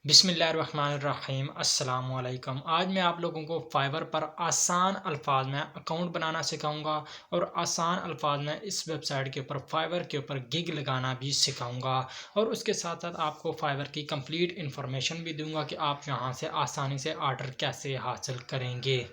बिस्मिल्लाहिर्रहमानिर्रहीम अस्सलाम वालेकुम। आज मैं आप लोगों को फाइवर पर आसान अल्फाज में अकाउंट बनाना सिखाऊंगा और आसान अल्फाज में इस वेबसाइट के ऊपर फाइवर के ऊपर गिग लगाना भी सिखाऊंगा और उसके साथ साथ आपको फाइवर की कंप्लीट इन्फॉर्मेशन भी दूंगा कि आप यहाँ से आसानी से ऑर्डर कैसे हासिल करेंगे।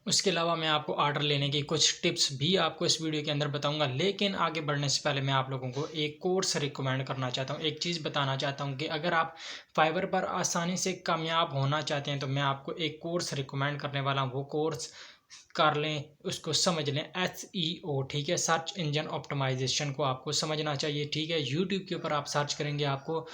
उसके अलावा मैं आपको ऑर्डर लेने की कुछ टिप्स भी आपको इस वीडियो के अंदर बताऊंगा, लेकिन आगे बढ़ने से पहले मैं आप लोगों को एक कोर्स रिकमेंड करना चाहता हूं। एक चीज़ बताना चाहता हूं कि अगर आप फाइवर पर आसानी से कामयाब होना चाहते हैं तो मैं आपको एक कोर्स रिकमेंड करने वाला हूं। वो कोर्स कर लें, उसको समझ लें। SEO, ठीक है, सर्च इंजन ऑप्टिमाइजेशन को आपको समझना चाहिए। ठीक है, यूट्यूब के ऊपर आप सर्च करेंगे, आपको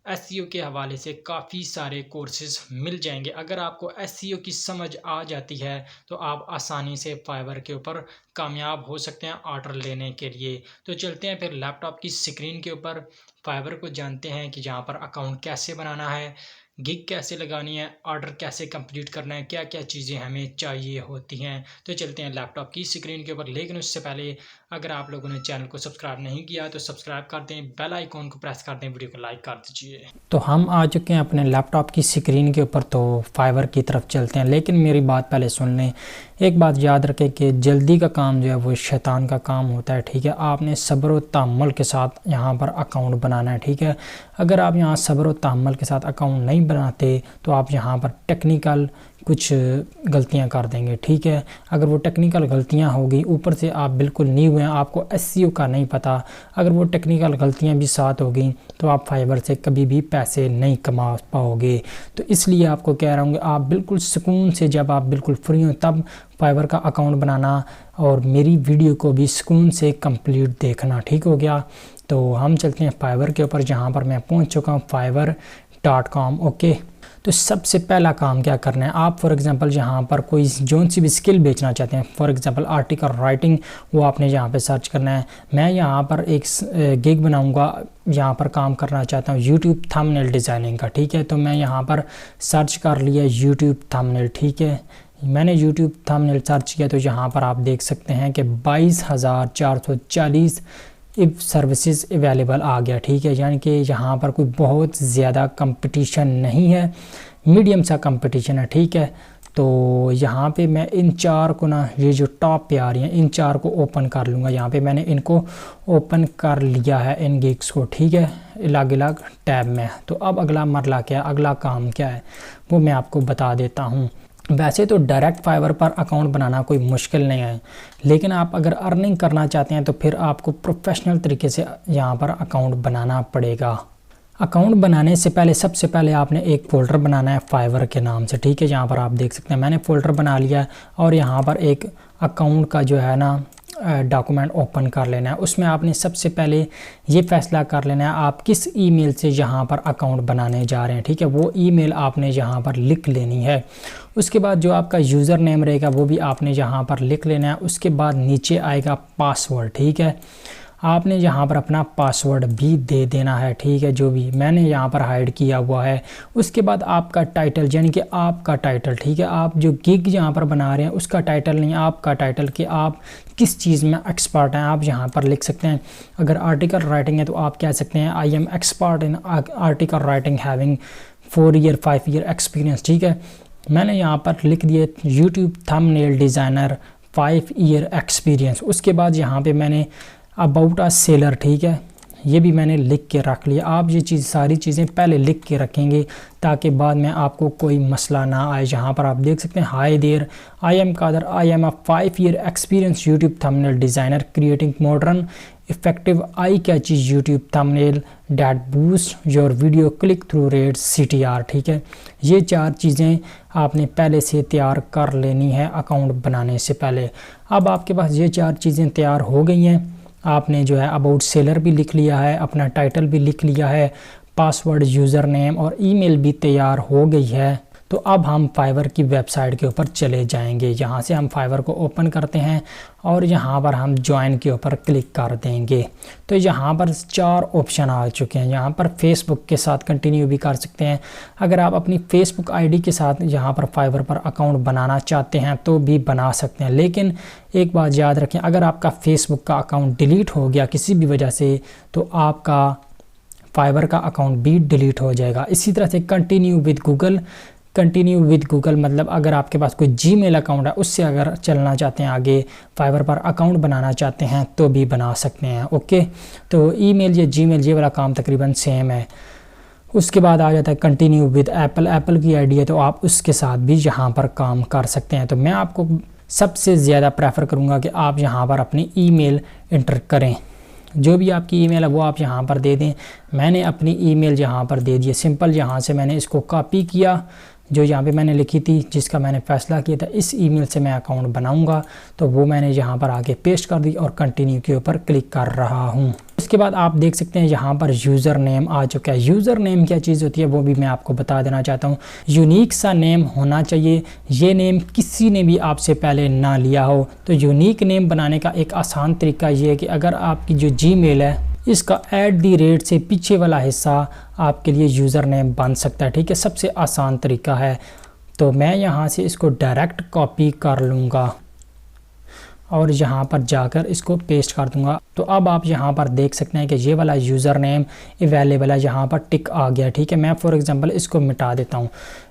SEO के हवाले से काफ़ी सारे कोर्सेज मिल जाएंगे। अगर आपको SEO की समझ आ जाती है तो आप आसानी से फाइवर के ऊपर कामयाब हो सकते हैं ऑर्डर लेने के लिए। तो चलते हैं फिर लैपटॉप की स्क्रीन के ऊपर, फाइवर को जानते हैं कि जहाँ पर अकाउंट कैसे बनाना है, गिग कैसे लगानी है, ऑर्डर कैसे कंप्लीट करना है, क्या क्या चीज़ें हमें चाहिए होती हैं। तो चलते हैं लैपटॉप की स्क्रीन के ऊपर, लेकिन उससे पहले अगर आप लोगों ने चैनल को सब्सक्राइब नहीं किया तो सब्सक्राइब कर दें, बेल आइकॉन को प्रेस कर दें, वीडियो को लाइक कर दीजिए। तो हम आ चुके हैं अपने लैपटॉप की स्क्रीन के ऊपर, तो फाइवर की तरफ चलते हैं। लेकिन मेरी बात पहले सुन लें। एक बात याद रखें कि जल्दी का काम जो है वो शैतान का काम होता है। ठीक है, आपने सब्र व तहम्मुल के साथ यहाँ पर अकाउंट बनाना है। ठीक है, अगर आप यहाँ सब्र व तहम्मुल के साथ अकाउंट नहीं बनाते तो आप यहाँ पर टेक्निकल कुछ गलतियां कर देंगे। ठीक है, अगर वो टेक्निकल गलतियां होगी, ऊपर से आप बिल्कुल न्यू हैं, आपको SEO का नहीं पता, अगर वो टेक्निकल गलतियां भी साथ होगी तो आप फाइवर से कभी भी पैसे नहीं कमा पाओगे। तो इसलिए आपको कह रहा हूँ कि आप बिल्कुल सुकून से, जब आप बिल्कुल फ्री हो तब फाइवर का अकाउंट बनाना और मेरी वीडियो को भी सुकून से कंप्लीट देखना। ठीक हो गया, तो हम चलते हैं फाइवर के ऊपर, जहाँ पर मैं पहुँच चुका हूँ fiverr.com। ओके, तो सबसे पहला काम क्या करना है, आप फॉर एग्जांपल यहाँ पर कोई जोन सी भी स्किल बेचना चाहते हैं, फॉर एग्जांपल आर्टिकल राइटिंग, वो आपने यहाँ पे सर्च करना है। मैं यहाँ पर एक गिग बनाऊँगा, यहाँ पर काम करना चाहता हूँ यूट्यूब थंबनेल डिज़ाइनिंग का। ठीक है, तो मैं यहाँ पर सर्च कर लिया यूट्यूब थंबनेल। ठीक है, मैंने यूट्यूब थंबनेल सर्च किया तो यहाँ पर आप देख सकते हैं कि 22,440 सर्विसेज अवेलेबल आ गया। ठीक है, यानी कि यहाँ पर कोई बहुत ज़्यादा कंपटीशन नहीं है, मीडियम सा कंपटीशन है। ठीक है, तो यहाँ पे मैं इन चार को ना, ये जो टॉप पे आ रही हैं, इन चार को ओपन कर लूँगा। यहाँ पे मैंने इनको ओपन कर लिया है, इन गिग्स को। ठीक है, अलग अलग टैब में। तो अब अगला मरला क्या है, अगला काम क्या है, वो मैं आपको बता देता हूँ। वैसे तो डायरेक्ट फाइवर पर अकाउंट बनाना कोई मुश्किल नहीं है, लेकिन आप अगर अर्निंग करना चाहते हैं तो फिर आपको प्रोफेशनल तरीके से यहाँ पर अकाउंट बनाना पड़ेगा। अकाउंट बनाने से पहले सबसे पहले आपने एक फ़ोल्डर बनाना है फाइवर के नाम से। ठीक है, यहाँ पर आप देख सकते हैं मैंने फ़ोल्डर बना लिया और यहाँ पर एक अकाउंट का जो है ना डॉक्यूमेंट ओपन कर लेना है। उसमें आपने सबसे पहले ये फैसला कर लेना है आप किस ईमेल से यहाँ पर अकाउंट बनाने जा रहे हैं। ठीक है, वो ईमेल आपने यहाँ पर लिख लेनी है। उसके बाद जो आपका यूज़र नेम रहेगा वो भी आपने यहाँ पर लिख लेना है। उसके बाद नीचे आएगा पासवर्ड। ठीक है, आपने यहाँ पर अपना पासवर्ड भी दे देना है। ठीक है, जो भी मैंने यहाँ पर हाइड किया हुआ है। उसके बाद आपका टाइटल, यानी कि आपका टाइटल, ठीक है, आप जो गिग यहाँ पर बना रहे हैं उसका टाइटल नहीं, आपका टाइटल कि आप किस चीज़ में एक्सपर्ट हैं, आप यहाँ पर लिख सकते हैं। अगर आर्टिकल राइटिंग है तो आप कह सकते हैं I am expert in article writing having 4 year 5 year experience. ठीक है, मैंने यहाँ पर लिख दिया YouTube thumbnail designer 5 year experience. उसके बाद यहाँ पे मैंने अबाउट अ सेलर, ठीक है, ये भी मैंने लिख के रख लिया। आप ये सारी चीज़ें पहले लिख के रखेंगे ताकि बाद में आपको कोई मसला ना आए। यहाँ पर आप देख सकते हैं hi there, I am Kadar, I am a 5 year experience YouTube thumbnail designer creating modern effective eye catchy YouTube thumbnail that boost your video click through rates CTR। ठीक है, ये 4 चीज़ें आपने पहले से तैयार कर लेनी है अकाउंट बनाने से पहले। अब आपके पास ये 4 चीज़ें तैयार हो गई हैं, आपने जो है अबाउट सेलर भी लिख लिया है, अपना टाइटल भी लिख लिया है, पासवर्ड, यूज़र नेम और ईमेल भी तैयार हो गई है। तो अब हम फाइवर की वेबसाइट के ऊपर चले जाएंगे। यहाँ से हम फाइवर को ओपन करते हैं और यहाँ पर हम ज्वाइन के ऊपर क्लिक कर देंगे। तो यहाँ पर 4 ऑप्शन आ चुके हैं। यहाँ पर फेसबुक के साथ कंटिन्यू भी कर सकते हैं। अगर आप अपनी फेसबुक ID के साथ यहाँ पर फाइवर पर अकाउंट बनाना चाहते हैं तो भी बना सकते हैं, लेकिन एक बात याद रखें, अगर आपका फेसबुक का अकाउंट डिलीट हो गया किसी भी वजह से तो आपका फाइवर का अकाउंट भी डिलीट हो जाएगा। इसी तरह से कंटिन्यू विद गूगल मतलब अगर आपके पास कोई जीमेल अकाउंट है उससे अगर चलना चाहते हैं आगे, फाइवर पर अकाउंट बनाना चाहते हैं तो भी बना सकते हैं। ओके, तो ईमेल या जीमेल ये वाला काम तकरीबन सेम है। उसके बाद आ जाता है कंटिन्यू विद एप्पल की आईडी है तो आप उसके साथ भी यहाँ पर काम कर सकते हैं। तो मैं आपको सबसे ज़्यादा प्रेफर करूँगा कि आप यहाँ पर अपनी ईमेल इंटर करें, जो भी आपकी ईमेल है वो आप यहाँ पर दे दें। मैंने अपनी ईमेल यहाँ पर दे दी, सिंपल यहाँ से मैंने इसको कॉपी किया, जो यहाँ पे मैंने लिखी थी जिसका मैंने फ़ैसला किया था इस ईमेल से मैं अकाउंट बनाऊंगा, तो वो मैंने यहाँ पर आके पेस्ट कर दी और कंटिन्यू के ऊपर क्लिक कर रहा हूँ। उसके बाद आप देख सकते हैं यहाँ पर यूज़र नेम आ चुका है। यूज़र नेम क्या चीज़ होती है वो भी मैं आपको बता देना चाहता हूँ। यूनिक सा नेम होना चाहिए, ये नेम किसी ने भी आपसे पहले ना लिया हो। तो यूनिक नेम बनाने का एक आसान तरीका ये है कि अगर आपकी जो जीमेल है इसका @ से पीछे वाला हिस्सा आपके लिए यूज़र नेम बन सकता है। ठीक है, सबसे आसान तरीका है। तो मैं यहाँ से इसको डायरेक्ट कॉपी कर लूँगा और यहाँ पर जाकर इसको पेस्ट कर दूँगा। तो अब आप यहाँ पर देख सकते हैं कि ये वाला यूज़र नेम अवेलेबल है, यहाँ पर टिक आ गया। ठीक है, मैं फॉर एग्ज़ाम्पल इसको मिटा देता हूँ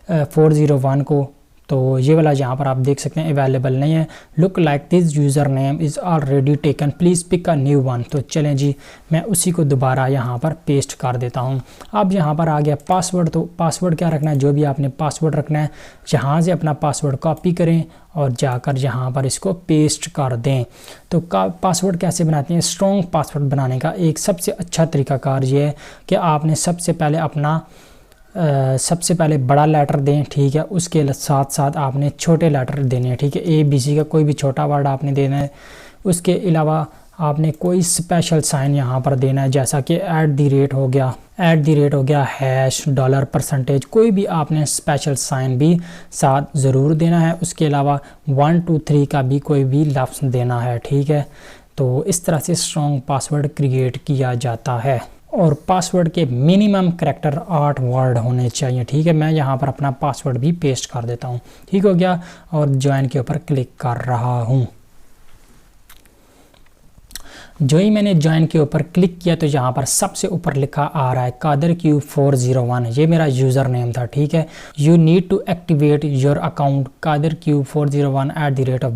401 को, तो ये वाला यहाँ पर आप देख सकते हैं अवेलेबल नहीं है। Look like this user name is already taken, please pick a new one. तो चलें जी, मैं उसी को दोबारा यहाँ पर पेस्ट कर देता हूँ। अब यहाँ पर आ गया पासवर्ड, तो पासवर्ड क्या रखना है, जो भी आपने पासवर्ड रखना है यहाँ से अपना पासवर्ड कॉपी करें और जाकर यहाँ पर इसको पेस्ट कर दें। तो पासवर्ड कैसे बनाते हैं, स्ट्रॉन्ग पासवर्ड बनाने का एक सबसे अच्छा तरीकाकार ये है कि आपने सबसे पहले बड़ा लेटर दें। ठीक है, उसके साथ साथ आपने छोटे लेटर देने हैं। ठीक है, ABC का कोई भी छोटा वर्ड आपने देना है। उसके अलावा आपने कोई स्पेशल साइन यहाँ पर देना है, जैसा कि @ हो गया, $, %, कोई भी आपने स्पेशल साइन भी साथ ज़रूर देना है। उसके अलावा 1 2 3 का भी कोई भी लफ्ज़ देना है। ठीक है, तो इस तरह से स्ट्रॉन्ग पासवर्ड क्रिएट किया जाता है और पासवर्ड के मिनिमम करैक्टर 8 वर्ड होने चाहिए। ठीक है, मैं यहाँ पर अपना पासवर्ड भी पेस्ट कर देता हूँ। ठीक हो गया और ज्वाइन के ऊपर क्लिक कर रहा हूँ। जो ही मैंने ज्वाइन के ऊपर क्लिक किया तो यहाँ पर सबसे ऊपर लिखा आ रहा है कादर क्यू 401, ये मेरा यूज़र नेम था। ठीक है, you need to activate your account Kadar Q 401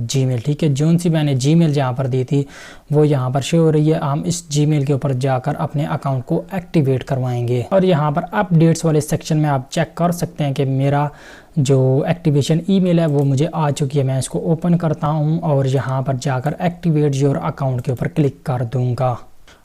@gmail। ठीक है, जोन सी मैंने जीमेल जहाँ पर दी थी वो यहाँ पर शो हो रही है। हम इस जीमेल के ऊपर जाकर अपने अकाउंट को एक्टिवेट करवाएंगे और यहाँ पर अपडेट्स वाले सेक्शन में आप चेक कर सकते हैं कि मेरा जो एक्टिवेशन ईमेल है वो मुझे आ चुकी है। मैं इसको ओपन करता हूँ और यहाँ पर जाकर एक्टिवेट योर अकाउंट के ऊपर क्लिक कर दूँगा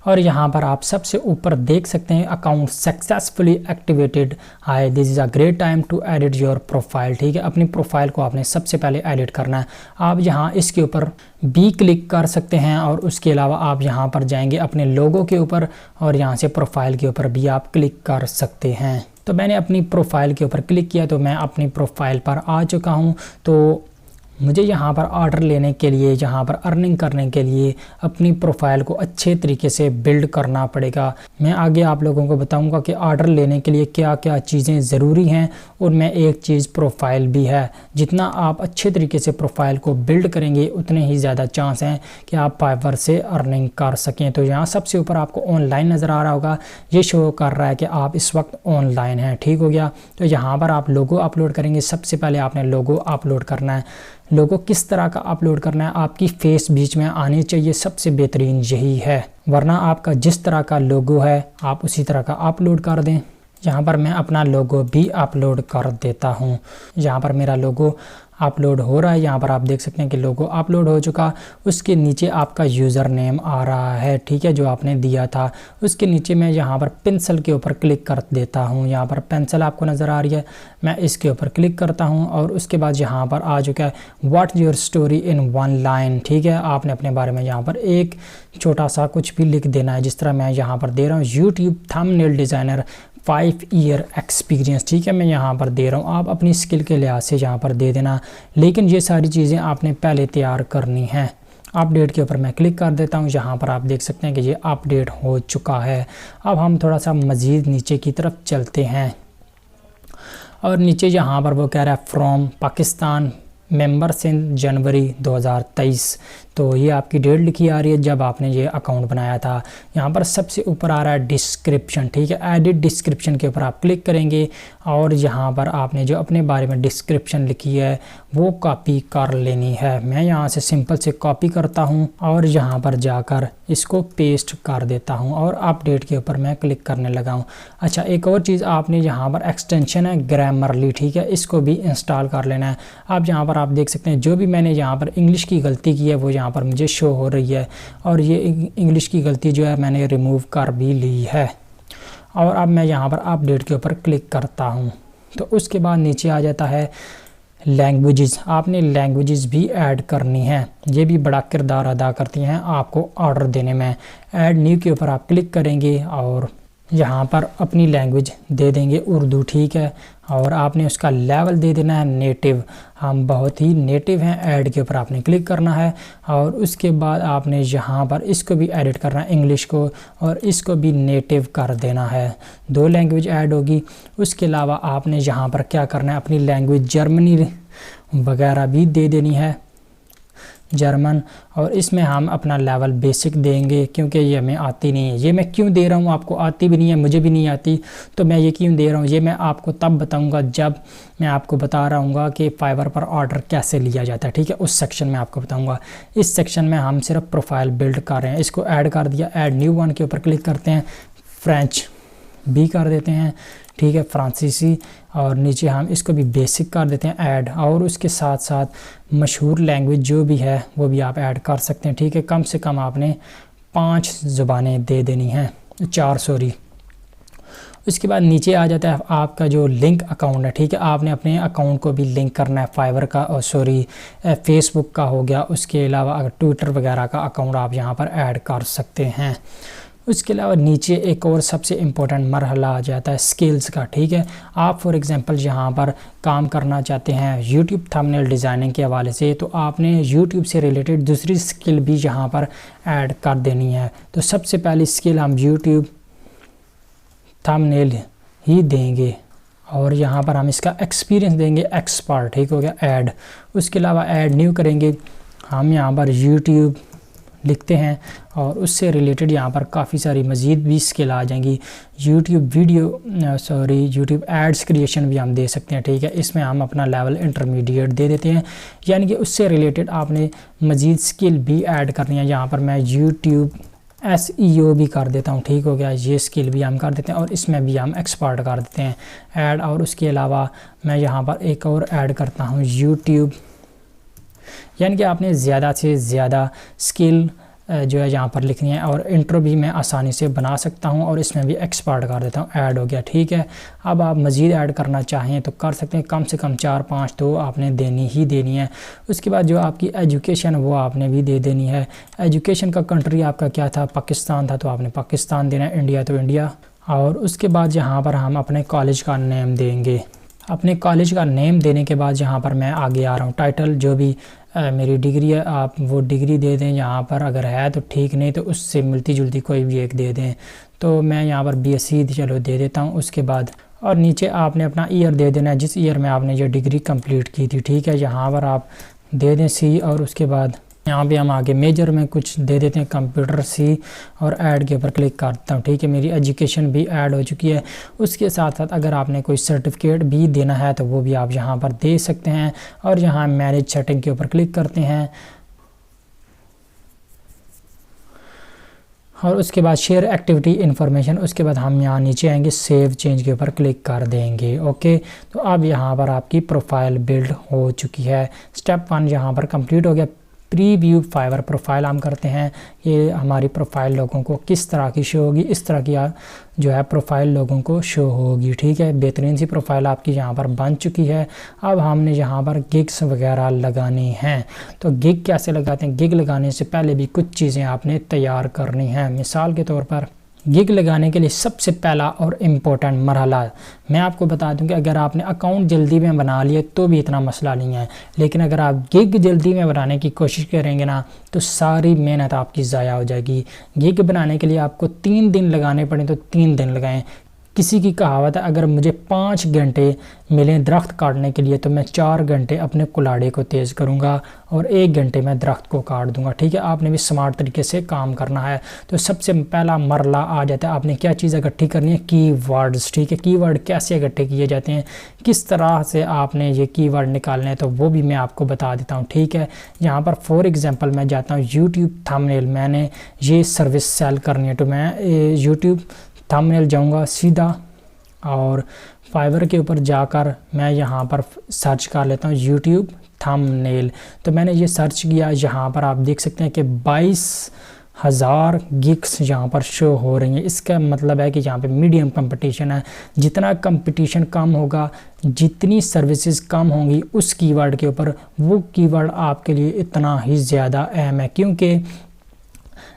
और यहाँ पर आप सबसे ऊपर देख सकते हैं account successfully activated. Hi, this is a great time to edit your profile. ठीक है, अपनी प्रोफाइल को आपने सबसे पहले एडिट करना है। आप यहाँ इसके ऊपर भी क्लिक कर सकते हैं और उसके अलावा आप यहाँ पर जाएंगे अपने लोगो के ऊपर और यहाँ से प्रोफाइल के ऊपर भी आप क्लिक कर सकते हैं। तो मैंने अपनी प्रोफाइल के ऊपर क्लिक किया तो मैं अपनी प्रोफाइल पर आ चुका हूँ। तो मुझे यहाँ पर ऑर्डर लेने के लिए, यहाँ पर अर्निंग करने के लिए अपनी प्रोफाइल को अच्छे तरीके से बिल्ड करना पड़ेगा। मैं आगे आप लोगों को बताऊँगा कि ऑर्डर लेने के लिए क्या क्या चीज़ें ज़रूरी हैं और मैं एक चीज़ प्रोफाइल भी है। जितना आप अच्छे तरीके से प्रोफाइल को बिल्ड करेंगे उतने ही ज़्यादा चांस हैं कि आप फाइवर से अर्निंग कर सकें। तो यहाँ सबसे ऊपर आपको ऑनलाइन नज़र आ रहा होगा, ये शो कर रहा है कि आप इस वक्त ऑनलाइन हैं। ठीक हो गया, तो यहाँ पर आप लोगो अपलोड करेंगे। सबसे पहले आपने लोगो अपलोड करना है। लोगो किस तरह का अपलोड करना है, आपकी फेस बीच में आनी चाहिए, सबसे बेहतरीन यही है, वरना आपका जिस तरह का लोगो है आप उसी तरह का अपलोड कर दें। यहाँ पर मैं अपना लोगो भी अपलोड कर देता हूँ। यहाँ पर मेरा लोगो अपलोड हो रहा है, यहाँ पर आप देख सकते हैं कि लोगो अपलोड हो चुका। उसके नीचे आपका यूज़र नेम आ रहा है, ठीक है, जो आपने दिया था। उसके नीचे मैं यहाँ पर पेंसिल के ऊपर क्लिक कर देता हूँ। यहाँ पर पेंसिल आपको नज़र आ रही है, मैं इसके ऊपर क्लिक करता हूँ और उसके बाद यहाँ पर आ चुका है what your story in 1 line. ठीक है, आपने अपने बारे में यहाँ पर एक छोटा सा कुछ भी लिख देना है, जिस तरह मैं यहाँ पर दे रहा हूँ YouTube thumbnail designer 5 year experience. ठीक है, मैं यहाँ पर दे रहा हूँ, आप अपनी स्किल के लिहाज से यहाँ पर दे देना, लेकिन ये सारी चीज़ें आपने पहले तैयार करनी है। अपडेट के ऊपर मैं क्लिक कर देता हूँ। यहाँ पर आप देख सकते हैं कि ये अपडेट हो चुका है। अब हम थोड़ा सा मज़ीद नीचे की तरफ चलते हैं और नीचे यहाँ पर वो कह रहा है from Pakistan member since January 2023। तो ये आपकी डेट लिखी आ रही है जब आपने ये अकाउंट बनाया था। यहाँ पर सबसे ऊपर आ रहा है डिस्क्रिप्शन, ठीक है। एडिट डिस्क्रिप्शन के ऊपर आप क्लिक करेंगे और यहाँ पर आपने जो अपने बारे में डिस्क्रिप्शन लिखी है वो कॉपी कर लेनी है। मैं यहाँ से सिंपल से कॉपी करता हूँ और यहाँ पर जाकर इसको पेस्ट कर देता हूँ और अपडेट के ऊपर मैं क्लिक करने लगा हूँ। अच्छा, एक और चीज़ आपने यहाँ पर एक्सटेंशन है ग्रामरली, ठीक है, इसको भी इंस्टॉल कर लेना है। आप यहाँ पर आप देख सकते हैं जो भी मैंने यहाँ पर इंग्लिश की गलती की है वो यहाँ पर मुझे शो हो रही है और ये इंग्लिश की गलती जो है मैंने रिमूव कर भी ली है। और अब मैं यहाँ पर अपडेट के ऊपर क्लिक करता हूँ तो उसके बाद नीचे आ जाता है लैंग्वेजेस। आपने लैंग्वेजेस भी ऐड करनी है, ये भी बड़ा किरदार अदा करती हैं आपको ऑर्डर देने में। ऐड न्यू के ऊपर आप क्लिक करेंगे और यहाँ पर अपनी लैंग्वेज दे देंगे उर्दू, ठीक है। और आपने उसका लेवल दे देना है नेटिव, हम बहुत ही नेटिव हैं। ऐड के ऊपर आपने क्लिक करना है और उसके बाद आपने यहाँ पर इसको भी एडिट करना है, इंग्लिश को, और इसको भी नेटिव कर देना है। 2 लैंग्वेज ऐड होगी। उसके अलावा आपने यहाँ पर क्या करना है, अपनी लैंग्वेज जर्मनी वगैरह भी दे देनी है, जर्मन। और इसमें हम अपना लेवल बेसिक देंगे क्योंकि ये हमें आती नहीं है। ये मैं क्यों दे रहा हूँ, आपको आती भी नहीं है, मुझे भी नहीं आती, तो मैं ये क्यों दे रहा हूँ ये मैं आपको तब बताऊँगा जब मैं आपको बता रहा हूँ कि फाइवर पर ऑर्डर कैसे लिया जाता है, ठीक है। उस सेक्शन में आपको बताऊँगा। इस सेक्शन में हम सिर्फ प्रोफाइल बिल्ड कर रहे हैं। इसको ऐड कर दिया, ऐड न्यू वन के ऊपर क्लिक करते हैं, फ्रेंच भी कर देते हैं, ठीक है, फ्रांसीसी, और नीचे हम इसको भी बेसिक कर देते हैं ऐड। और उसके साथ साथ मशहूर लैंग्वेज जो भी है वो भी आप ऐड कर सकते हैं, ठीक है। कम से कम आपने 5 ज़ुबानें दे देनी हैं, 4 सॉरी। उसके बाद नीचे आ जाता है आपका जो लिंक अकाउंट है, ठीक है। आपने अपने अकाउंट को भी लिंक करना है फाइवर का, और सॉरी फेसबुक का हो गया। उसके अलावा अगर ट्विटर वगैरह का अकाउंट आप यहाँ पर ऐड कर सकते हैं। उसके अलावा नीचे एक और सबसे इम्पोर्टेंट मरहला आ जाता है स्किल्स का, ठीक है। आप फॉर एग्जांपल यहाँ पर काम करना चाहते हैं यूट्यूब थंबनेल डिज़ाइनिंग के हवाले से, तो आपने यूट्यूब से रिलेटेड दूसरी स्किल भी यहाँ पर ऐड कर देनी है। तो सबसे पहली स्किल हम यूट्यूब थंबनेल ही देंगे और यहाँ पर हम इसका एक्सपीरियंस देंगे एक्सपर्ट, ठीक हो गया, ऐड। उसके अलावा ऐड न्यू करेंगे, हम यहाँ पर यूट्यूब लिखते हैं और उससे रिलेटेड यहाँ पर काफ़ी सारी मज़ीद भी स्किल आ जाएंगी। यूट्यूब यूट्यूब एड्स क्रिएशन भी हम दे सकते हैं, ठीक है। इसमें हम अपना लेवल इंटरमीडिएट दे देते हैं, यानी कि उससे रिलेटेड आपने मज़ीद स्किल भी ऐड करनी है। यहाँ पर मैं यूट्यूब SEO भी कर देता हूँ, ठीक हो गया, ये स्किल भी हम कर देते हैं और इसमें भी हम एक्सपर्ट कर देते हैं ऐड। और उसके अलावा मैं यहाँ पर एक और ऐड करता हूँ यूट्यूब, यानी कि आपने ज़्यादा से ज़्यादा स्किल जो है यहाँ पर लिखनी है। और इंट्रो भी मैं आसानी से बना सकता हूँ और इसमें भी एक्सपर्ट कर देता हूँ, ऐड हो गया, ठीक है। अब आप मज़ीद ऐड करना चाहें तो कर सकते हैं, कम से कम 4-5 तो आपने देनी ही देनी है। उसके बाद जो आपकी एजुकेशन वो आपने भी दे देनी है। एजुकेशन का कंट्री आपका क्या था, पाकिस्तान था, तो आपने पाकिस्तान देना है, इंडिया तो इंडिया। और उसके बाद यहाँ पर हम अपने कॉलेज का नेम देंगे। अपने कॉलेज का नेम देने के बाद यहाँ पर मैं आगे आ रहा हूँ, टाइटल जो भी मेरी डिग्री है आप वो डिग्री दे दें यहाँ पर, अगर है तो ठीक, नहीं तो उससे मिलती जुलती कोई भी एक दे दें। तो मैं यहाँ पर BSc चलो दे देता हूँ। उसके बाद और नीचे आपने अपना ईयर दे देना है जिस ईयर में आपने ये डिग्री कंप्लीट की थी, ठीक है। यहाँ पर आप दे दें C और उसके बाद यहाँ पे हम आगे मेजर में कुछ दे देते हैं कंप्यूटर C और ऐड के ऊपर क्लिक करता हूँ, ठीक है। मेरी एजुकेशन भी ऐड हो चुकी है। उसके साथ साथ अगर आपने कोई सर्टिफिकेट भी देना है तो वो भी आप यहाँ पर दे सकते हैं। और यहाँ मैनेज सेटिंग के ऊपर क्लिक करते हैं और उसके बाद शेयर एक्टिविटी इन्फॉर्मेशन। उसके बाद हम यहाँ नीचे आएंगे, सेव चेंज के ऊपर क्लिक कर देंगे, ओके। तो अब यहाँ पर आपकी प्रोफाइल बिल्ड हो चुकी है। स्टेप 1 यहाँ पर कंप्लीट हो गया। प्रीव्यू फाइवर प्रोफाइल हम करते हैं, ये हमारी प्रोफाइल लोगों को किस तरह की शो होगी, इस तरह की जो है प्रोफाइल लोगों को शो होगी, ठीक है। बेहतरीन सी प्रोफाइल आपकी यहाँ पर बन चुकी है। अब हमने यहाँ पर गिग्स वगैरह लगानी हैं। तो गिग कैसे लगाते हैं, गिग लगाने से पहले भी कुछ चीज़ें आपने तैयार करनी हैं। मिसाल के तौर पर गिग लगाने के लिए सबसे पहला और इम्पोर्टेंट मरहला मैं आपको बता दूं कि अगर आपने अकाउंट जल्दी में बना लिया तो भी इतना मसला नहीं है, लेकिन अगर आप गिग जल्दी में बनाने की कोशिश करेंगे ना तो सारी मेहनत आपकी ज़ाया हो जाएगी। गिग बनाने के लिए आपको 3 दिन लगाने पड़े तो 3 दिन लगाएं। किसी की कहावत है, अगर मुझे 5 घंटे मिलें दरख्त काटने के लिए तो मैं 4 घंटे अपने कुल्हाड़ी को तेज़ करूंगा और 1 घंटे में दरख्त को काट दूंगा। ठीक है, आपने भी स्मार्ट तरीके से काम करना है। तो सबसे पहला मरला आ जाता है, आपने क्या चीज़ इकट्ठी करनी है, कीवर्ड्स। ठीक है, कीवर्ड कैसे इकट्ठे किए जाते हैं, किस तरह से आपने ये कीवर्ड निकालने हैं, तो वो भी मैं आपको बता देता हूँ। ठीक है, यहाँ पर फॉर एग्जांपल मैं जाता हूँ यूट्यूब थंबनेल, मैंने ये सर्विस सेल करनी है तो मैं यूट्यूब थंबनेल जाऊँगा सीधा और फाइवर के ऊपर जाकर मैं यहाँ पर सर्च कर लेता हूँ यूट्यूब थंबनेल। तो मैंने ये सर्च किया, यहाँ पर आप देख सकते हैं कि 22,000 गिग्स यहाँ पर शो हो रही हैं। इसका मतलब है कि यहाँ पे मीडियम कंपटीशन है। जितना कंपटीशन कम होगा, जितनी सर्विसेज कम होंगी उस कीवर्ड के ऊपर, वो कीवर्ड आपके लिए इतना ही ज़्यादा अहम है, क्योंकि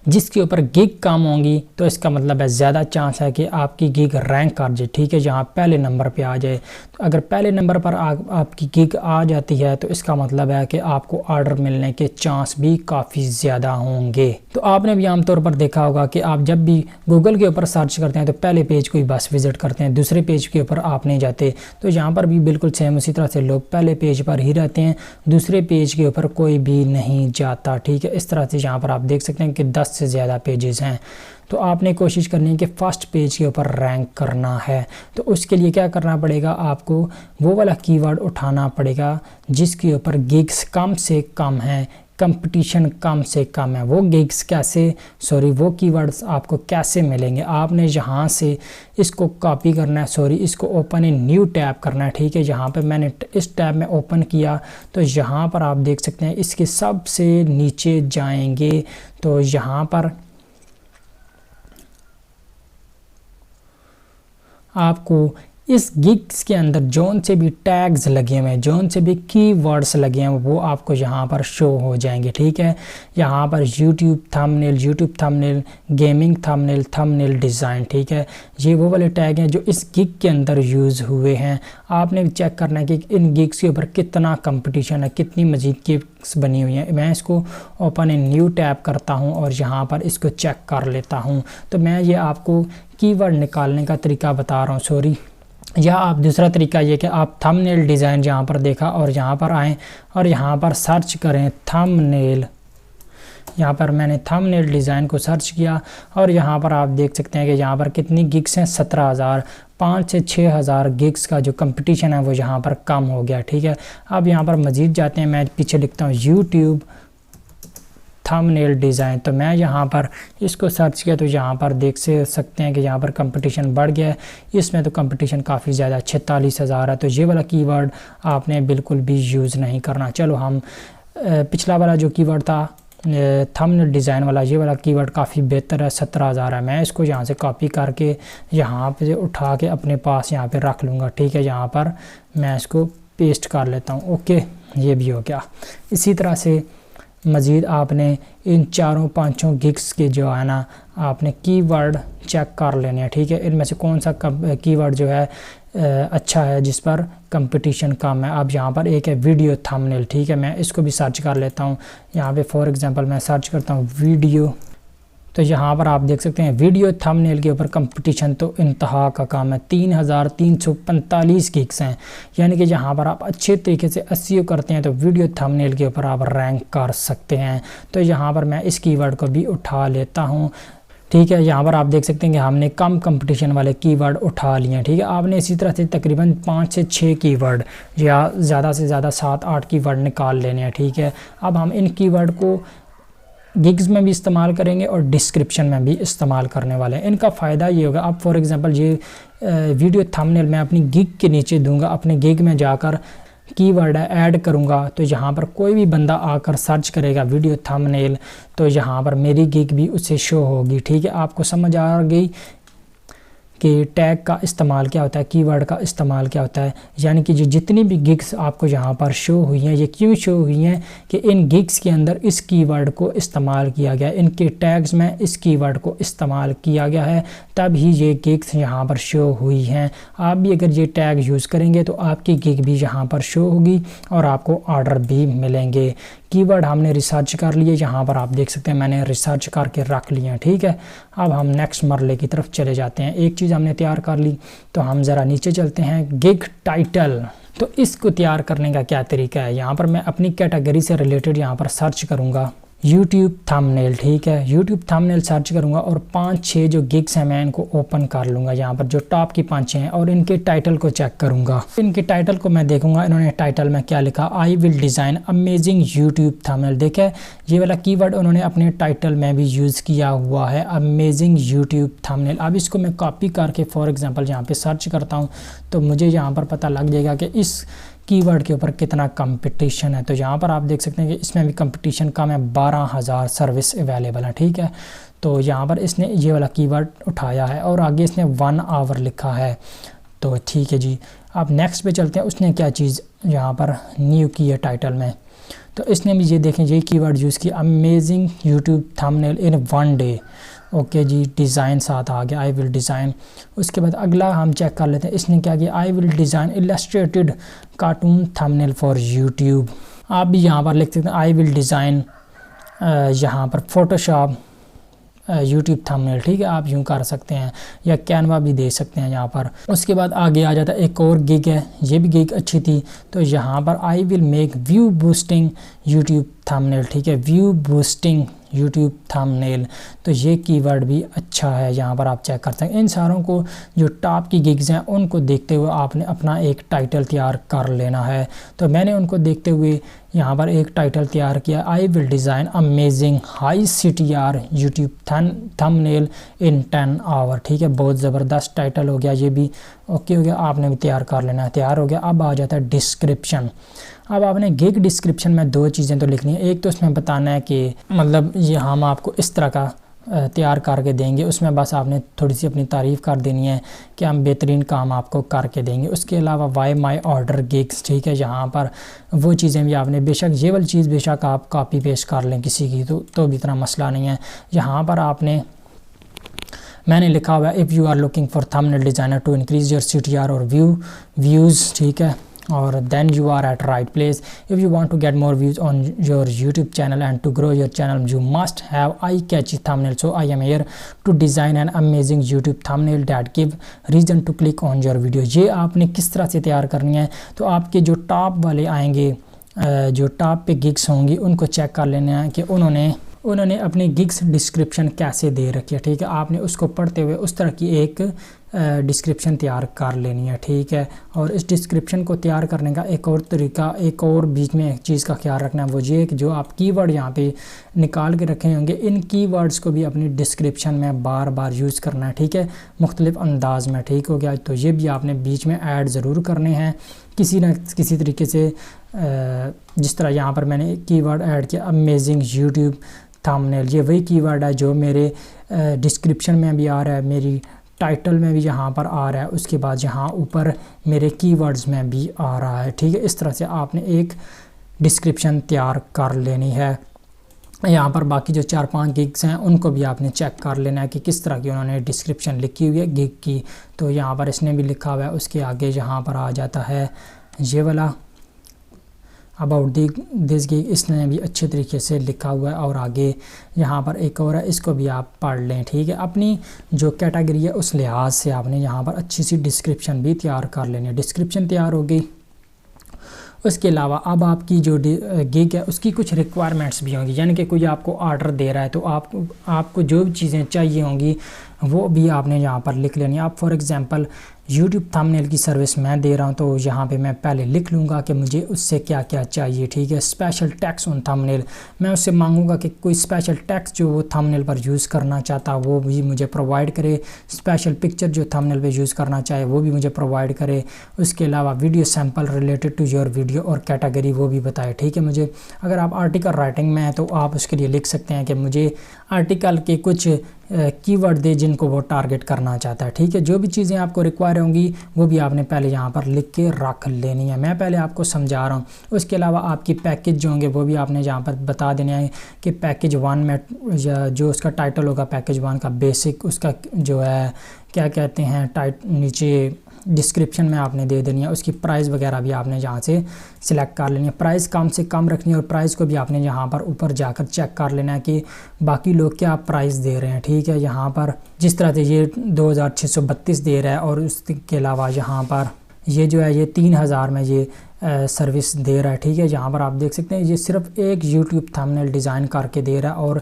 जिसके ऊपर गिग कम होंगी तो इसका मतलब है ज़्यादा चांस है कि आपकी गिग रैंक कर जाए। ठीक है, जहाँ पहले नंबर पे आ जाए। तो अगर पहले नंबर पर आपकी गिग आ जाती है तो इसका मतलब है कि आपको ऑर्डर मिलने के चांस भी काफ़ी ज़्यादा होंगे। तो आपने भी आमतौर पर देखा होगा कि आप जब भी गूगल के ऊपर सर्च करते हैं तो पहले पेज को ही बस विजिट करते हैं, दूसरे पेज के ऊपर आप नहीं जाते। तो यहाँ पर भी बिल्कुल सेम उसी तरह से लोग पहले पेज पर ही रहते हैं, दूसरे पेज के ऊपर कोई भी नहीं जाता। ठीक है, इस तरह से यहाँ पर आप देख सकते हैं कि 10 से ज़्यादा पेजेस हैं। तो आपने कोशिश करनी है कि फर्स्ट पेज के ऊपर रैंक करना है। तो उसके लिए क्या करना पड़ेगा, आपको वो वाला कीवर्ड उठाना पड़ेगा जिसके ऊपर गिग्स कम से कम हैं, कंपटीशन कम से कम है। वो गिग्स कैसे, वो कीवर्ड्स आपको कैसे मिलेंगे, आपने यहाँ से इसको कॉपी करना है, इसको ओपन इन न्यू टैब करना है। ठीक है, यहाँ पे मैंने इस टैब में ओपन किया तो यहाँ पर आप देख सकते हैं इसके सबसे नीचे जाएंगे तो यहाँ पर आपको इस गिग्स के अंदर जोन से भी टैग्स लगे हुए हैं, जोन से भी कीवर्ड्स लगे हैं, वो आपको यहाँ पर शो हो जाएंगे। ठीक है, यहाँ पर YouTube thumbnail, gaming thumbnail, thumbnail design. ठीक है, ये वो वाले टैग हैं जो इस गिग के अंदर यूज़ हुए हैं। आपने चेक करना है कि इन गिग्स के ऊपर कितना कंपटीशन है, कितनी मजीद गिग्स बनी हुई हैं। मैं इसको ओपन इन न्यू टैब करता हूँ और यहाँ पर इसको चेक कर लेता हूँ। तो मैं ये आपको कीवर्ड निकालने का तरीका बता रहा हूँ। या आप दूसरा तरीका ये कि आप थंबनेल डिज़ाइन यहाँ पर देखा और यहाँ पर आएँ और यहाँ पर सर्च करें थंबनेल। यहाँ पर मैंने थंबनेल डिज़ाइन को सर्च किया और यहाँ पर आप देख सकते हैं कि यहाँ पर कितनी गिग्स हैं, 17,000। 5 से 6,000 गिग्स का जो कंपटीशन है वो यहाँ पर कम हो गया। ठीक है, अब यहाँ पर मज़ीद जाते हैं, मैं पीछे लिखता हूँ यूट्यूब थंबनेल डिज़ाइन। तो मैं यहाँ पर इसको सर्च किया तो यहाँ पर देख सकते हैं कि यहाँ पर कंपटीशन बढ़ गया है। इसमें तो कंपटीशन काफ़ी ज़्यादा 46,000 है। तो ये वाला कीवर्ड आपने बिल्कुल भी यूज़ नहीं करना। चलो हम पिछला वाला जो कीवर्ड था थंबनेल डिज़ाइन वाला, ये वाला कीवर्ड काफ़ी बेहतर है, 17,000 है। मैं इसको यहाँ से कॉपी करके यहाँ पे उठा के अपने पास यहाँ पे रख लूँगा। ठीक है, यहाँ पर मैं इसको पेस्ट कर लेता हूँ। ओके, ये भी हो गया। इसी तरह से मज़ीद आपने इन 4-5 गिग्स के जो है ना, आपने कीवर्ड चेक कर लेने हैं। ठीक है, इनमें से कौन सा कीवर्ड जो है अच्छा है, जिस पर कंपटीशन कम है। अब यहाँ पर एक है वीडियो थंबनेल। ठीक है, मैं इसको भी सर्च कर लेता हूँ। यहाँ पे फॉर एग्जांपल मैं सर्च करता हूँ वीडियो, तो यहाँ पर आप देख सकते हैं वीडियो थंबनेल के ऊपर कंपटीशन तो इंतहा का काम है। 3,345 गिग्स हैं, यानी कि यहाँ पर आप अच्छे तरीके से एसईओ करते हैं तो वीडियो थंबनेल के ऊपर आप रैंक कर सकते हैं। तो यहाँ पर मैं इस कीवर्ड को भी उठा लेता हूँ। ठीक है, यहाँ पर आप देख सकते हैं कि हमने कम कंपटीशन वाले कीवर्ड उठा लिए हैं। ठीक है, आपने इसी तरह से तकरीबन 5 से 6 कीवर्ड या ज़्यादा से ज़्यादा 7-8 कीवर्ड निकाल लेने हैं। ठीक है, अब हम इन कीवर्ड को गिग्स में भी इस्तेमाल करेंगे और डिस्क्रिप्शन में भी इस्तेमाल करने वाले हैं। इनका फ़ायदा ये होगा, अब फॉर एग्जांपल ये वीडियो थंबनेल मैं अपनी गिग के नीचे दूंगा, अपने गिग में जाकर कीवर्ड ऐड करूंगा तो यहाँ पर कोई भी बंदा आकर सर्च करेगा वीडियो थंबनेल तो यहाँ पर मेरी गिग भी उसे शो होगी। ठीक है, आपको समझ आ गई कि टैग का इस्तेमाल क्या होता है, कीवर्ड का इस्तेमाल क्या होता है। यानी कि जितनी भी गिग्स आपको यहाँ पर शो हुई हैं, ये क्यों शो हुई हैं कि इन गिग्स के अंदर इस कीवर्ड को इस्तेमाल किया गया, इनके टैग्स में इस कीवर्ड को इस्तेमाल किया गया है, तब ही ये गिग्स यहाँ पर शो हुई हैं। आप भी अगर ये टैग यूज़ करेंगे तो आपकी गिग भी यहाँ पर शो होगी और आपको ऑर्डर भी मिलेंगे। कीवर्ड हमने रिसर्च कर लिए, यहाँ पर आप देख सकते हैं मैंने रिसर्च करके रख लिए हैं, ठीक है। अब हम नेक्स्ट मरले की तरफ चले जाते हैं। एक चीज़ हमने तैयार कर ली, तो हम ज़रा नीचे चलते हैं। गिग टाइटल, तो इसको तैयार करने का क्या तरीका है, यहाँ पर मैं अपनी कैटेगरी से रिलेटेड यहाँ पर सर्च करूँगा यूट्यूब थंबनेल, ठीक है। यूट्यूब थंबनेल सर्च करूंगा और 5-6 जो गिग्स हैं मैं इनको ओपन कर लूँगा, यहाँ पर जो टॉप की 5-6 हैं, और इनके टाइटल को चेक करूँगा। इनके टाइटल को मैं देखूंगा इन्होंने टाइटल में क्या लिखा, आई will design amazing YouTube thumbnail. देखे ये वाला कीवर्ड उन्होंने अपने टाइटल में भी यूज़ किया हुआ है, अमेजिंग यूट्यूब थंबनेल। अब इसको मैं कॉपी करके फॉर एग्जाम्पल यहाँ पर सर्च करता हूँ तो मुझे यहाँ पर पता लग जाएगा कि इस कीवर्ड के ऊपर कितना कंपटीशन है। तो यहाँ पर आप देख सकते हैं कि इसमें भी कंपटीशन कम है, 12,000 सर्विस अवेलेबल है, ठीक है। तो यहाँ पर इसने ये वाला कीवर्ड उठाया है और आगे इसने 1 आवर लिखा है, तो ठीक है जी। अब नेक्स्ट पे चलते हैं, उसने क्या चीज़ यहाँ पर न्यू की है टाइटल में। तो इसने भी ये देखें ये कीवर्ड यूज़ किया, अमेजिंग यूट्यूब थंबनेल इन 1 डे। ओके जी, डिज़ाइन साथ आ गया, आई विल डिज़ाइन। उसके बाद अगला हम चेक कर लेते हैं, इसने क्या किया, I will design illustrated cartoon thumbnail for YouTube. आप भी यहाँ पर लिख सकते हैं आई विल डिज़ाइन यहाँ पर फोटोशॉप यूट्यूब थंबनेल, ठीक है। आप यूँ कर सकते हैं या कैनवा भी दे सकते हैं यहाँ पर। उसके बाद आगे आ जाता है एक और गिग है, ये भी गिग अच्छी थी। तो यहाँ पर I will make view boosting YouTube thumbnail, ठीक है, व्यू बूस्टिंग यूट्यूब थंबनेल। तो ये कीवर्ड भी अच्छा है, यहाँ पर आप चेक कर सकते हैं। इन सारों को जो टॉप की गिग्स हैं उनको देखते हुए आपने अपना एक टाइटल तैयार कर लेना है। तो मैंने उनको देखते हुए यहाँ पर एक टाइटल तैयार किया, I will design amazing high CTR YouTube thumbnail in 10 hour, ठीक है। बहुत ज़बरदस्त टाइटल हो गया, ये भी ओके हो गया, आपने भी तैयार कर लेना है, तैयार हो गया। अब आ जाता है डिस्क्रिप्शन। अब आपने गिग डिस्क्रिप्शन में 2 चीज़ें तो लिखनी है, एक तो उसमें बताना है कि मतलब ये हम आपको इस तरह का तैयार करके देंगे, उसमें बस आपने थोड़ी सी अपनी तारीफ़ कर देनी है कि हम बेहतरीन काम आपको करके देंगे। उसके अलावा वाई माई ऑर्डर गिग्स, ठीक है, यहाँ पर वो चीज़ें भी आपने बेशक ये वाली चीज़ बेशक आप कॉपी पेस्ट कर लें किसी की तो भी इतना मसला नहीं है। यहाँ पर आपने मैंने लिखा हुआ है if you are looking for thumbnail designer to increase your CTR और व्यूज़, ठीक है, और then you are at right place. If you want to get more views on your YouTube channel and to grow your channel, you must have eye-catchy thumbnail. So I am here to design an amazing YouTube thumbnail that give reason to click on your video. ये आपने किस तरह से तैयार करनी है, तो आपके जो टॉप वाले आएंगे, जो टॉप पे गिग्स होंगी उनको चेक कर लेना है कि उन्होंने अपनी गिग्स डिस्क्रिप्शन कैसे दे रखी है, ठीक है। आपने उसको पढ़ते हुए उस तरह की एक डिस्क्रिप्शन तैयार कर लेनी है, ठीक है। और इस डिस्क्रिप्शन को तैयार करने का एक और तरीका, एक और बीच में एक चीज़ का ख्याल रखना है, वो ये कि जो आप कीवर्ड यहाँ पे निकाल के रखे होंगे, इन कीवर्ड्स को भी अपनी डिस्क्रिप्शन में बार बार यूज़ करना है, ठीक है, मुख्तलिफ अंदाज में, ठीक हो गया। तो ये भी आपने बीच में ऐड ज़रूर करने हैं किसी न किसी तरीके से। जिस तरह यहाँ पर मैंने कीवर्ड ऐड किया अमेजिंग यूट्यूब थंबनेल, ये वही कीवर्ड है जो मेरे डिस्क्रिप्शन में भी आ रहा है, मेरी टाइटल में भी यहाँ पर आ रहा है, उसके बाद यहाँ ऊपर मेरे कीवर्ड्स में भी आ रहा है, ठीक है। इस तरह से आपने एक डिस्क्रिप्शन तैयार कर लेनी है। यहाँ पर बाकी जो 4-5 गिग्स हैं उनको भी आपने चेक कर लेना है कि किस तरह की उन्होंने डिस्क्रिप्शन लिखी हुई है गिग की। तो यहाँ पर इसने भी लिखा हुआ है, उसके आगे यहाँ पर आ जाता है ये वाला अबाउट दिस गिग, इसने भी अच्छे तरीके से लिखा हुआ है। और आगे यहाँ पर एक और है, इसको भी आप पढ़ लें, ठीक है। अपनी जो कैटेगरी है उस लिहाज से आपने यहाँ पर अच्छी सी डिस्क्रिप्शन भी तैयार कर लेनी है। डिस्क्रिप्शन तैयार हो गई, उसके अलावा अब आपकी जो गिग है उसकी कुछ रिक्वायरमेंट्स भी होंगी, यानी कि कोई आपको ऑर्डर दे रहा है तो आपको जो भी चीज़ें चाहिए होंगी वो भी आपने यहाँ पर लिख लेनी है। आप फॉर एग्जांपल यूट्यूब थंबनेल की सर्विस मैं दे रहा हूँ तो यहाँ पे मैं पहले लिख लूँगा कि मुझे उससे क्या क्या चाहिए, ठीक है। स्पेशल टैक्स ऑन थंबनेल, मैं उससे मांगूंगा कि कोई स्पेशल टैक्स जो वो थंबनेल पर यूज़ करना चाहता वो भी मुझे प्रोवाइड करे, स्पेशल पिक्चर जो थंबनेल पे यूज़ करना चाहे वो भी मुझे प्रोवाइड करे। उसके अलावा video sample related to your video और कैटेगरी वो भी बताए, ठीक है। मुझे अगर आप आर्टिकल राइटिंग में हैं तो आप उसके लिए लिख सकते हैं कि मुझे आर्टिकल के कुछ कीवर्ड दे जिनको वो टारगेट करना चाहता है, ठीक है। जो भी चीज़ें आपको रिक्वायर होंगी वो भी आपने पहले यहाँ पर लिख के रख लेनी है, मैं पहले आपको समझा रहा हूँ। उसके अलावा आपकी पैकेज जो होंगे वो भी आपने यहाँ पर बता देने हैं कि पैकेज 1 में जो उसका टाइटल होगा पैकेज 1 का बेसिक, उसका जो है क्या कहते हैं नीचे डिस्क्रिप्शन में आपने दे देनी है, उसकी प्राइस वगैरह भी आपने यहाँ से सिलेक्ट कर लेनी है। प्राइस कम से कम रखनी है और प्राइस को भी आपने यहाँ पर ऊपर जाकर चेक कर लेना है कि बाकी लोग क्या प्राइस दे रहे हैं, ठीक है। यहाँ पर जिस तरह से ये 2632 दे रहा है और उसके अलावा यहाँ पर ये जो है ये 3000 में ये सर्विस दे रहा है, ठीक है। यहाँ पर आप देख सकते हैं ये सिर्फ एक यूट्यूब थंबनेल डिज़ाइन करके दे रहा है और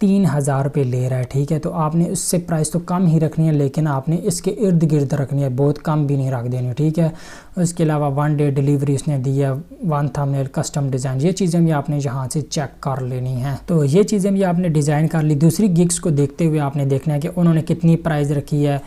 3000 रुपये ले रहा है, ठीक है। तो आपने उससे प्राइस तो कम ही रखनी है, लेकिन आपने इसके इर्द गिर्द रखनी है, बहुत कम भी नहीं रख देनी, ठीक है। उसके अलावा 1 डे डिलीवरी उसने दी है, 1 थंबनेल कस्टम डिज़ाइन, ये चीज़ें भी आपने यहाँ से चेक कर लेनी है। तो ये चीज़ें भी आपने डिज़ाइन कर ली। दूसरी गिग्स को देखते हुए आपने देखना है कि उन्होंने कितनी प्राइस रखी है,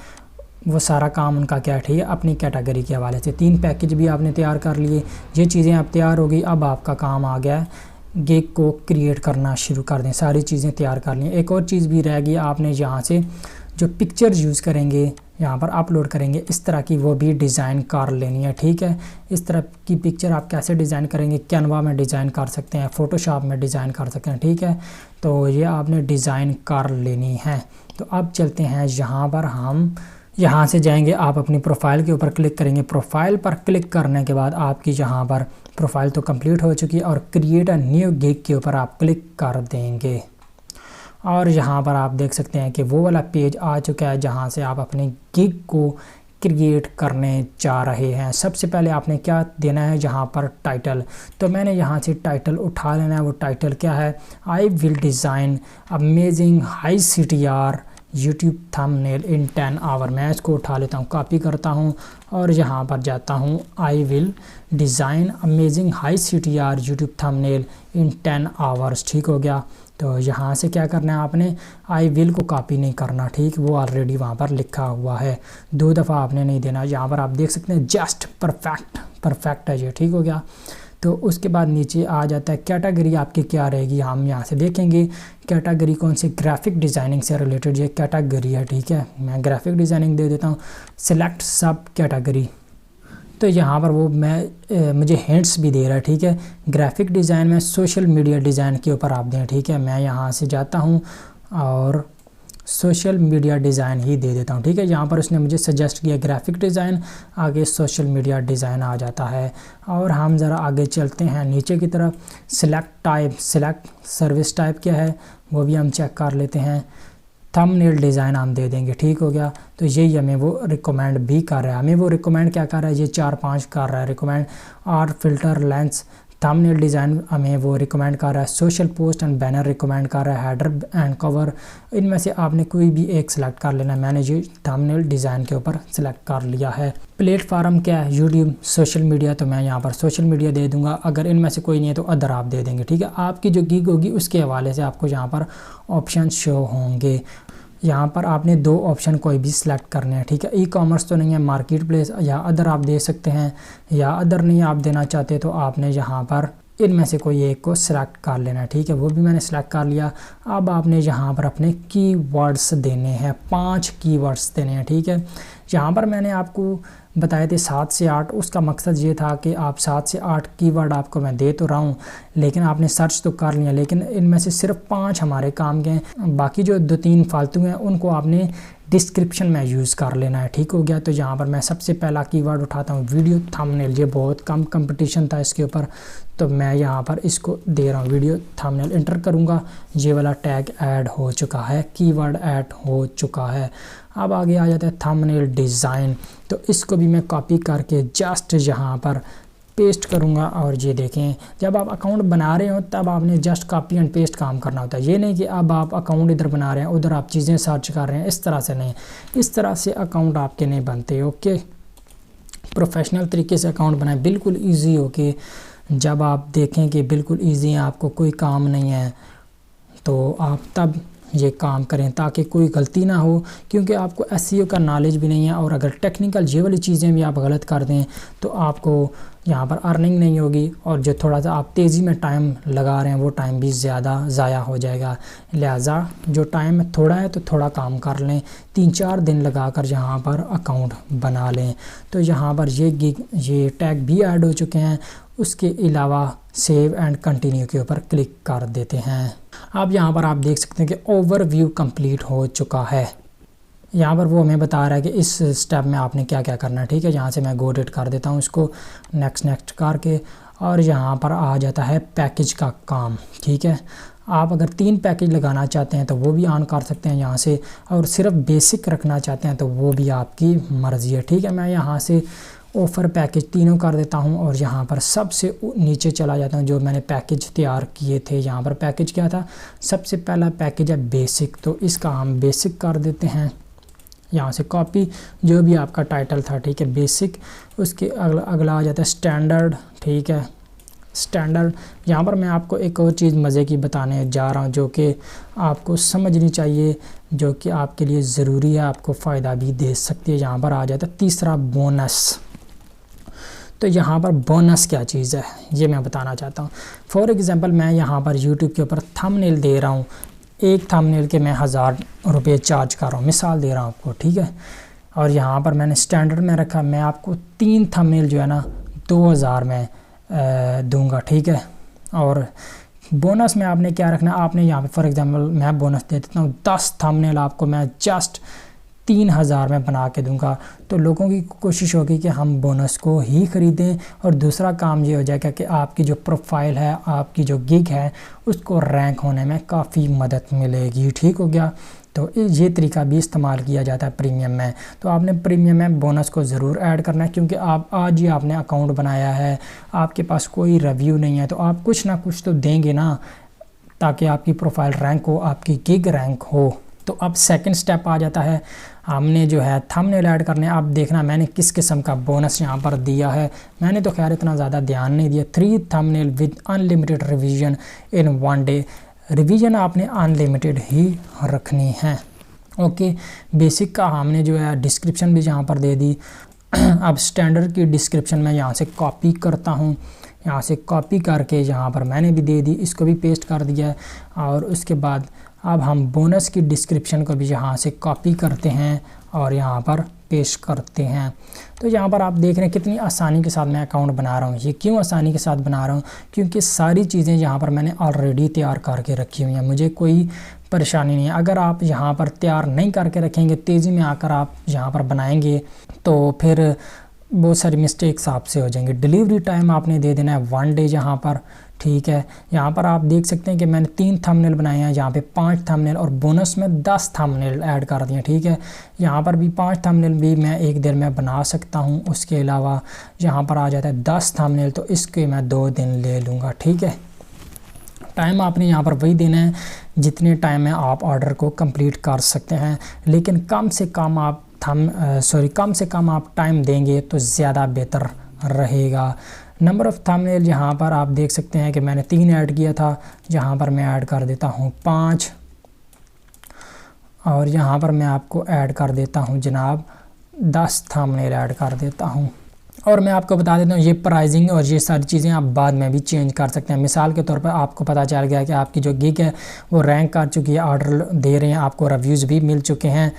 वो सारा काम उनका क्या, ठीक है, अपनी कैटेगरी के हवाले से। 3 पैकेज भी आपने तैयार कर लिए, ये चीज़ें अब तैयार हो गई। अब आपका काम आ गया है गिग को क्रिएट करना शुरू कर दें। सारी चीज़ें तैयार कर ली। एक और चीज़ भी रह गई, आपने यहाँ से जो पिक्चर्स यूज़ करेंगे यहाँ पर अपलोड करेंगे इस तरह की, वो भी डिज़ाइन कर लेनी है, ठीक है। इस तरह की पिक्चर आप कैसे डिज़ाइन करेंगे, कैनवा में डिज़ाइन कर सकते हैं, फ़ोटोशॉप में डिज़ाइन कर सकते हैं, ठीक है। तो ये आपने डिज़ाइन कर लेनी है। तो अब चलते हैं यहाँ पर, हम यहाँ से जाएंगे, आप अपनी प्रोफाइल के ऊपर क्लिक करेंगे। प्रोफाइल पर क्लिक करने के बाद आपकी यहाँ पर प्रोफाइल तो कंप्लीट हो चुकी है और क्रिएट अ न्यू गिग के ऊपर आप क्लिक कर देंगे और यहाँ पर आप देख सकते हैं कि वो वाला पेज आ चुका है जहाँ से आप अपनी गिग को क्रिएट करने जा रहे हैं। सबसे पहले आपने क्या देना है, यहाँ पर टाइटल। तो मैंने यहाँ से टाइटल उठा लेना है। वो टाइटल क्या है, I will design amazing high CTR YouTube thumbnail in 10 hour. मैं इसको उठा लेता हूँ, कॉपी करता हूँ और यहाँ पर जाता हूँ, आई will design amazing high CTR YouTube thumbnail in 10 hours, ठीक हो गया। तो यहाँ से क्या करना है, आपने आई विल को कॉपी नहीं करना, ठीक, वो ऑलरेडी वहाँ पर लिखा हुआ है, 2 दफ़ा आपने नहीं देना। यहाँ पर आप देख सकते हैं जस्ट परफेक्ट है ये, ठीक हो गया। तो उसके बाद नीचे आ जाता है कैटेगरी आपकी क्या रहेगी, हम यहाँ से देखेंगे कैटेगरी कौन सी, ग्राफिक डिज़ाइनिंग से रिलेटेड ये कैटेगरी है, ठीक है। मैं ग्राफिक डिज़ाइनिंग दे देता हूँ, सिलेक्ट सब कैटेगरी। तो यहाँ पर वो मुझे हिंट्स भी दे रहा है, ठीक है। ग्राफिक डिज़ाइन में सोशल मीडिया डिज़ाइन के ऊपर आप दें, ठीक है। मैं यहाँ से जाता हूँ और सोशल मीडिया डिज़ाइन ही दे देता हूँ, ठीक है। यहाँ पर उसने मुझे सजेस्ट किया ग्राफिक डिज़ाइन, आगे सोशल मीडिया डिज़ाइन आ जाता है। और हम ज़रा आगे चलते हैं नीचे की तरफ, select type, select service type क्या है वो भी हम चेक कर लेते हैं। थंबनेल डिज़ाइन हम दे देंगे, ठीक हो गया। तो यही हमें वो रिकमेंड भी कर रहा है, हमें वो रिकमेंड क्या कर रहा है, ये 4-5 कर रहा है recommend. Art filter lens thumbnail design हमें वो रिकमेंड कर रहा है। Social post and banner recommend कर रहा है। हेडर एंड कवर, इनमें से आपने कोई भी एक सिलेक्ट कर लेना है। मैंने ये थंबनेल डिज़ाइन के ऊपर सिलेक्ट कर लिया है। प्लेटफार्म क्या है, यूट्यूब, सोशल मीडिया, तो मैं यहाँ पर सोशल मीडिया दे दूँगा। अगर इनमें से कोई नहीं है तो अदर आप दे देंगे, ठीक है। आपकी जो गिग होगी उसके हवाले से आपको यहाँ पर ऑप्शन शो होंगे। यहाँ पर आपने 2 ऑप्शन कोई भी सिलेक्ट करने हैं, ठीक है। ई-कॉमर्स तो नहीं है, मार्केट प्लेस या अदर आप दे सकते हैं, या अदर नहीं आप देना चाहते तो आपने यहाँ पर इनमें से कोई एक को सिलेक्ट कर लेना है, ठीक है। वो भी मैंने सिलेक्ट कर लिया। अब आपने यहाँ पर अपने कीवर्ड्स देने हैं, 5 कीवर्ड्स देने हैं, ठीक है। यहाँ पर मैंने आपको बताए थे 7 से 8, उसका मकसद ये था कि आप 7 से 8 कीवर्ड आपको मैं दे तो रहा हूँ, लेकिन आपने सर्च तो कर लिया, लेकिन इनमें से सिर्फ 5 हमारे काम के हैं। बाकी जो 2-3 फालतू हैं उनको आपने डिस्क्रिप्शन में यूज़ कर लेना है, ठीक हो गया। तो यहाँ पर मैं सबसे पहला कीवर्ड उठाता हूँ वीडियो थंबनेल। ये बहुत कम कंपटीशन था इसके ऊपर, तो मैं यहाँ पर इसको दे रहा हूँ वीडियो थंबनेल। इंटर करूँगा, ये वाला टैग ऐड हो चुका है, कीवर्ड ऐड हो चुका है। अब आगे आ जाता है थंबनेल डिज़ाइन। तो इसको भी मैं कॉपी करके जस्ट यहाँ पर पेस्ट करूँगा। और ये देखें, जब आप अकाउंट बना रहे हो तब आपने जस्ट कॉपी एंड पेस्ट काम करना होता है। ये नहीं कि अब आप अकाउंट इधर बना रहे हैं उधर आप चीज़ें सर्च कर रहे हैं, इस तरह से नहीं, इस तरह से अकाउंट आपके नहीं बनते। ओके, प्रोफेशनल तरीके से अकाउंट बनाएं, बिल्कुल ईजी हो के। जब आप देखें कि बिल्कुल ईजी है, आपको कोई काम नहीं है, तो आप तब ये काम करें ताकि कोई गलती ना हो, क्योंकि आपको एसईओ का नॉलेज भी नहीं है। और अगर टेक्निकल ये वाली चीज़ें भी आप गलत कर दें तो आपको यहाँ पर अर्निंग नहीं होगी, और जो थोड़ा सा आप तेज़ी में टाइम लगा रहे हैं वो टाइम भी ज़्यादा ज़ाया हो जाएगा। लिहाजा जो टाइम थोड़ा है तो थोड़ा काम कर लें, 3-4 दिन लगाकर यहाँ पर अकाउंट बना लें। तो यहाँ पर ये टैग भी ऐड हो चुके हैं। उसके अलावा सेव एंड कंटिन्यू के ऊपर क्लिक कर देते हैं। अब यहाँ पर आप देख सकते हैं कि ओवरव्यू कंप्लीट हो चुका है। यहाँ पर वो हमें बता रहा है कि इस स्टेप में आपने क्या क्या करना है, ठीक है। यहाँ से मैं गो डेट कर देता हूँ इसको, नेक्स्ट करके, और यहाँ पर आ जाता है पैकेज का काम, ठीक है। आप अगर 3 पैकेज लगाना चाहते हैं तो वो भी ऑन कर सकते हैं यहाँ से, और सिर्फ बेसिक रखना चाहते हैं तो वो भी आपकी मर्ज़ी है, ठीक है। मैं यहाँ से ऑफ़र पैकेज तीनों कर देता हूँ और यहाँ पर सबसे नीचे चला जाता हूँ जो मैंने पैकेज तैयार किए थे। यहाँ पर पैकेज क्या था, सबसे पहला पैकेज है बेसिक, तो इसका हम बेसिक कर देते हैं। यहाँ से कॉपी जो भी आपका टाइटल था, ठीक है, बेसिक। उसके अगला आ जाता है स्टैंडर्ड, ठीक है, स्टैंडर्ड। यहाँ पर मैं आपको एक और चीज़ मज़े की बताने जा रहा हूँ जो कि आपको समझनी चाहिए, जो कि आपके लिए ज़रूरी है, आपको फ़ायदा भी दे सकती है। यहाँ पर आ जाता है तीसरा बोनस। तो यहाँ पर बोनस क्या चीज़ है ये मैं बताना चाहता हूँ। फॉर एग्ज़ाम्पल मैं यहाँ पर यूट्यूब के ऊपर थंबनेल दे रहा हूँ, एक थंबनेल के मैं 1000 रुपये चार्ज कर रहा हूँ, मिसाल दे रहा हूँ आपको, ठीक है। और यहाँ पर मैंने स्टैंडर्ड में रखा, मैं आपको 3 थंबनेल जो है ना 2000 में दूंगा, ठीक है। और बोनस में आपने क्या रखना है, आपने यहाँ पे फॉर एग्जांपल मैं बोनस दे देता हूँ 10 थंबनेल आपको मैं जस्ट 3000 में बना के दूंगा। तो लोगों की कोशिश होगी कि हम बोनस को ही ख़रीदें, और दूसरा काम ये हो जाएगा कि आपकी जो प्रोफाइल है, आपकी जो गिग है, उसको रैंक होने में काफ़ी मदद मिलेगी, ठीक हो गया। तो ये तरीका भी इस्तेमाल किया जाता है प्रीमियम में। तो आपने प्रीमियम में बोनस को ज़रूर ऐड करना है, क्योंकि आप आज ही आपने अकाउंट बनाया है, आपके पास कोई रिव्यू नहीं है, तो आप कुछ ना कुछ तो देंगे ना, ताकि आपकी प्रोफाइल रैंक हो, आपकी गिग रैंक हो। तो अब सेकंड स्टेप आ जाता है, हमने जो है थंबनेल ऐड करने। आप देखना मैंने किस किस्म का बोनस यहाँ पर दिया है। मैंने तो खैर इतना ज़्यादा ध्यान नहीं दिया। 3 thumbnail with unlimited revision in 1 day. Revision आपने अनलिमिटेड ही रखनी है, ओके। बेसिक का हमने जो है डिस्क्रिप्शन भी यहाँ पर दे दी। अब स्टैंडर्ड की डिस्क्रिप्शन मैं यहाँ से कॉपी करता हूँ, यहाँ से कॉपी करके यहाँ पर मैंने भी दे दी, इसको भी पेस्ट कर दिया है। और उसके बाद अब हम बोनस की डिस्क्रिप्शन को भी यहाँ से कॉपी करते हैं और यहाँ पर पेस्ट करते हैं। तो यहाँ पर आप देख रहे हैं कितनी आसानी के साथ मैं अकाउंट बना रहा हूँ। ये क्यों आसानी के साथ बना रहा हूँ, क्योंकि सारी चीज़ें यहाँ पर मैंने ऑलरेडी तैयार करके रखी हुई हैं, मुझे कोई परेशानी नहीं है। अगर आप यहाँ पर तैयार नहीं करके रखेंगे, तेज़ी में आकर आप यहाँ पर बनाएंगे, तो फिर बहुत सारी मिस्टेक्स आपसे हो जाएंगे। डिलीवरी टाइम आपने दे देना है 1 डे यहाँ पर, ठीक है। यहाँ पर आप देख सकते हैं कि मैंने 3 थंबनेल बनाए हैं, यहाँ पे 5 थंबनेल और बोनस में 10 थंबनेल ऐड कर दिए, ठीक है। यहाँ पर भी 5 थंबनेल भी मैं एक देर में बना सकता हूँ। उसके अलावा यहाँ पर आ जाता है 10 थंबनेल, तो इसके मैं 2 दिन ले लूँगा, ठीक है। टाइम आपने यहाँ पर वही देना है जितने टाइम में आप ऑर्डर को कंप्लीट कर सकते हैं, लेकिन कम से कम आप टाइम देंगे तो ज़्यादा बेहतर रहेगा। नंबर ऑफ़ थंबनेल यहाँ पर आप देख सकते हैं कि मैंने 3 ऐड किया था, यहाँ पर मैं ऐड कर देता हूँ 5, और यहाँ पर मैं आपको ऐड कर देता हूँ जनाब 10 थंबनेल ऐड कर देता हूँ। और मैं आपको बता देता हूँ ये प्राइसिंग और ये सारी चीज़ें आप बाद में भी चेंज कर सकते हैं। मिसाल के तौर पर आपको पता चल गया कि आपकी जो गिग है वो रैंक कर चुकी है, ऑर्डर दे रहे हैं, आपको रिव्यूज़ भी मिल चुके हैं,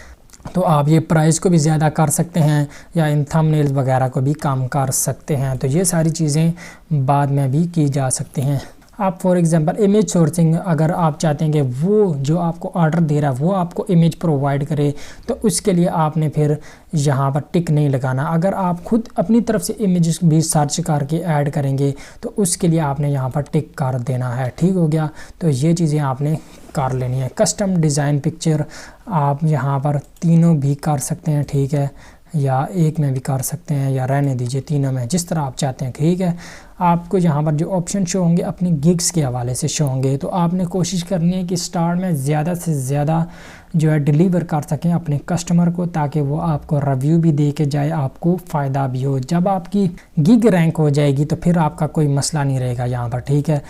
तो आप ये प्राइस को भी ज़्यादा कर सकते हैं या इन थंबनेल्स वगैरह को भी कम कर सकते हैं। तो ये सारी चीज़ें बाद में भी की जा सकती हैं। आप फॉर एग्जांपल इमेज सोर्सिंग, अगर आप चाहते हैं कि वो जो आपको ऑर्डर दे रहा है वो आपको इमेज प्रोवाइड करे, तो उसके लिए आपने फिर यहाँ पर टिक नहीं लगाना। अगर आप खुद अपनी तरफ से इमेज भी सर्च करके ऐड करेंगे तो उसके लिए आपने यहाँ पर टिक कर देना है, ठीक हो गया। तो ये चीज़ें आपने कर लेनी है। कस्टम डिज़ाइन पिक्चर आप यहाँ पर तीनों भी कर सकते हैं, ठीक है, या एक में भी कर सकते हैं, या रहने दीजिए तीनों में, जिस तरह आप चाहते हैं, ठीक है। आपको यहाँ पर जो ऑप्शन शो होंगे अपनी गिग्स के हवाले से शो होंगे, तो आपने कोशिश करनी है कि स्टार्ट में ज़्यादा से ज़्यादा जो है डिलीवर कर सकें अपने कस्टमर को, ताकि वो आपको रिव्यू भी दे के जाए, आपको फ़ायदा भी हो। जब आपकी गिग रैंक हो जाएगी तो फिर आपका कोई मसला नहीं रहेगा यहाँ पर, ठीक है।